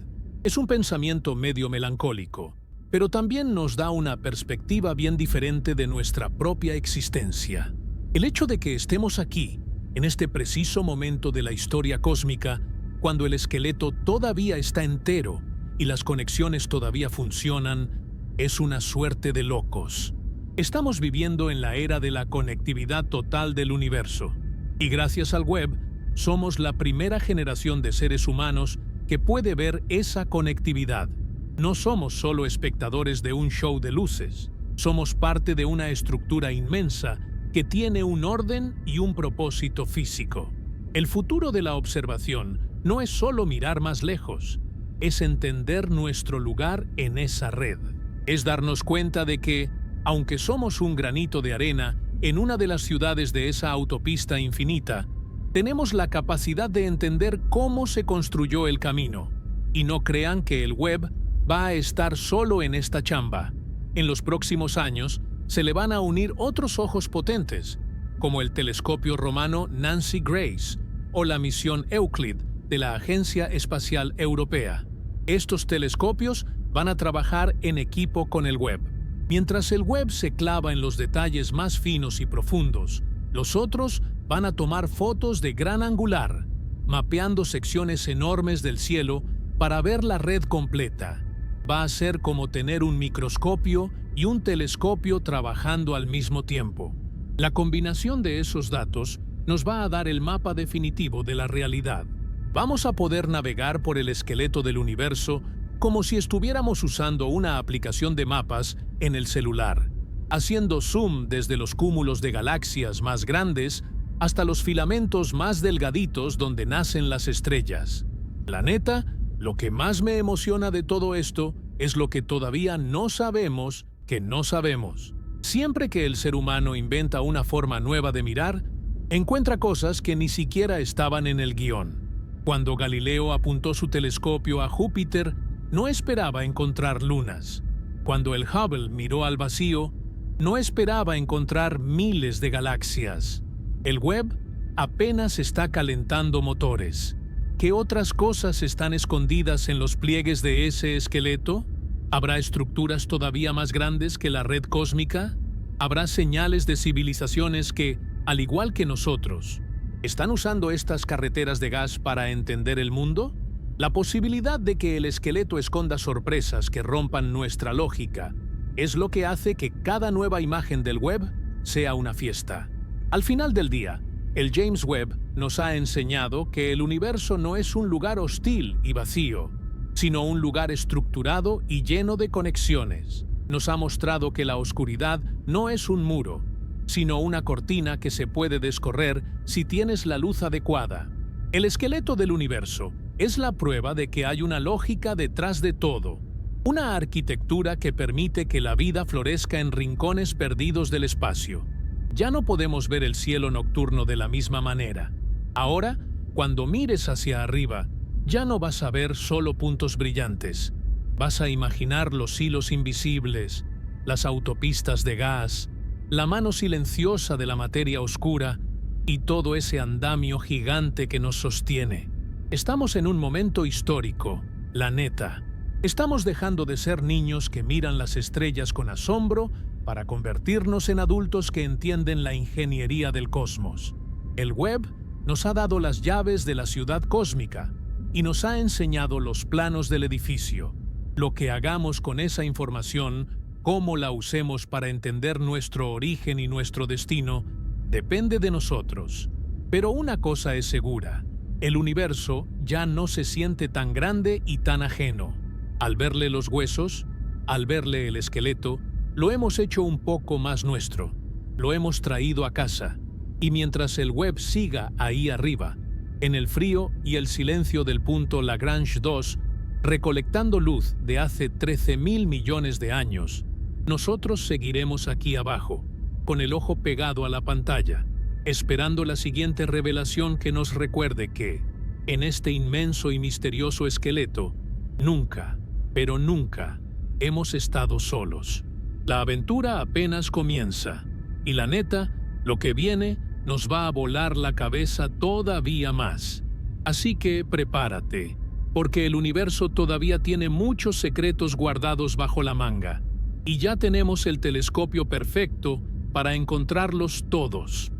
Es un pensamiento medio melancólico, pero también nos da una perspectiva bien diferente de nuestra propia existencia. El hecho de que estemos aquí, en este preciso momento de la historia cósmica, cuando el esqueleto todavía está entero y las conexiones todavía funcionan, es una suerte de locos. Estamos viviendo en la era de la conectividad total del universo, y gracias al web, somos la primera generación de seres humanos que puede ver esa conectividad. No somos solo espectadores de un show de luces, somos parte de una estructura inmensa que tiene un orden y un propósito físico. El futuro de la observación no es solo mirar más lejos, es entender nuestro lugar en esa red. Es darnos cuenta de que, aunque somos un granito de arena en una de las ciudades de esa autopista infinita, tenemos la capacidad de entender cómo se construyó el camino. Y no crean que el web va a estar solo en esta chamba. En los próximos años, se le van a unir otros ojos potentes, como el telescopio romano Nancy Grace o la misión Euclid de la Agencia Espacial Europea. Estos telescopios van a trabajar en equipo con el web. Mientras el web se clava en los detalles más finos y profundos, los otros van a tomar fotos de gran angular, mapeando secciones enormes del cielo para ver la red completa. Va a ser como tener un microscopio y un telescopio trabajando al mismo tiempo. La combinación de esos datos nos va a dar el mapa definitivo de la realidad. Vamos a poder navegar por el esqueleto del universo como si estuviéramos usando una aplicación de mapas en el celular, haciendo zoom desde los cúmulos de galaxias más grandes hasta los filamentos más delgaditos donde nacen las estrellas. La neta, lo que más me emociona de todo esto es lo que todavía no sabemos que no sabemos. Siempre que el ser humano inventa una forma nueva de mirar, encuentra cosas que ni siquiera estaban en el guión. Cuando Galileo apuntó su telescopio a Júpiter, no esperaba encontrar lunas. Cuando el Hubble miró al vacío, no esperaba encontrar miles de galaxias. El Webb apenas está calentando motores. ¿Qué otras cosas están escondidas en los pliegues de ese esqueleto? ¿Habrá estructuras todavía más grandes que la red cósmica? ¿Habrá señales de civilizaciones que, al igual que nosotros, están usando estas carreteras de gas para entender el mundo? La posibilidad de que el esqueleto esconda sorpresas que rompan nuestra lógica es lo que hace que cada nueva imagen del Webb sea una fiesta. Al final del día, el James Webb nos ha enseñado que el universo no es un lugar hostil y vacío, sino un lugar estructurado y lleno de conexiones. Nos ha mostrado que la oscuridad no es un muro, sino una cortina que se puede descorrer si tienes la luz adecuada. El esqueleto del universo es la prueba de que hay una lógica detrás de todo, una arquitectura que permite que la vida florezca en rincones perdidos del espacio. Ya no podemos ver el cielo nocturno de la misma manera. Ahora, cuando mires hacia arriba, ya no vas a ver solo puntos brillantes. Vas a imaginar los hilos invisibles, las autopistas de gas, la mano silenciosa de la materia oscura y todo ese andamio gigante que nos sostiene. Estamos en un momento histórico, la neta. Estamos dejando de ser niños que miran las estrellas con asombro para convertirnos en adultos que entienden la ingeniería del cosmos. El Webb nos ha dado las llaves de la ciudad cósmica y nos ha enseñado los planos del edificio. Lo que hagamos con esa información, cómo la usemos para entender nuestro origen y nuestro destino, depende de nosotros. Pero una cosa es segura, el universo ya no se siente tan grande y tan ajeno. Al verle los huesos, al verle el esqueleto, lo hemos hecho un poco más nuestro. Lo hemos traído a casa. Y mientras el Webb siga ahí arriba, en el frío y el silencio del punto Lagrange 2, recolectando luz de hace 13.000 millones de años, nosotros seguiremos aquí abajo, con el ojo pegado a la pantalla, esperando la siguiente revelación que nos recuerde que, en este inmenso y misterioso esqueleto, nunca, pero nunca, hemos estado solos. La aventura apenas comienza, y la neta, lo que viene nos va a volar la cabeza todavía más. Así que prepárate, porque el universo todavía tiene muchos secretos guardados bajo la manga, y ya tenemos el telescopio perfecto para encontrarlos todos.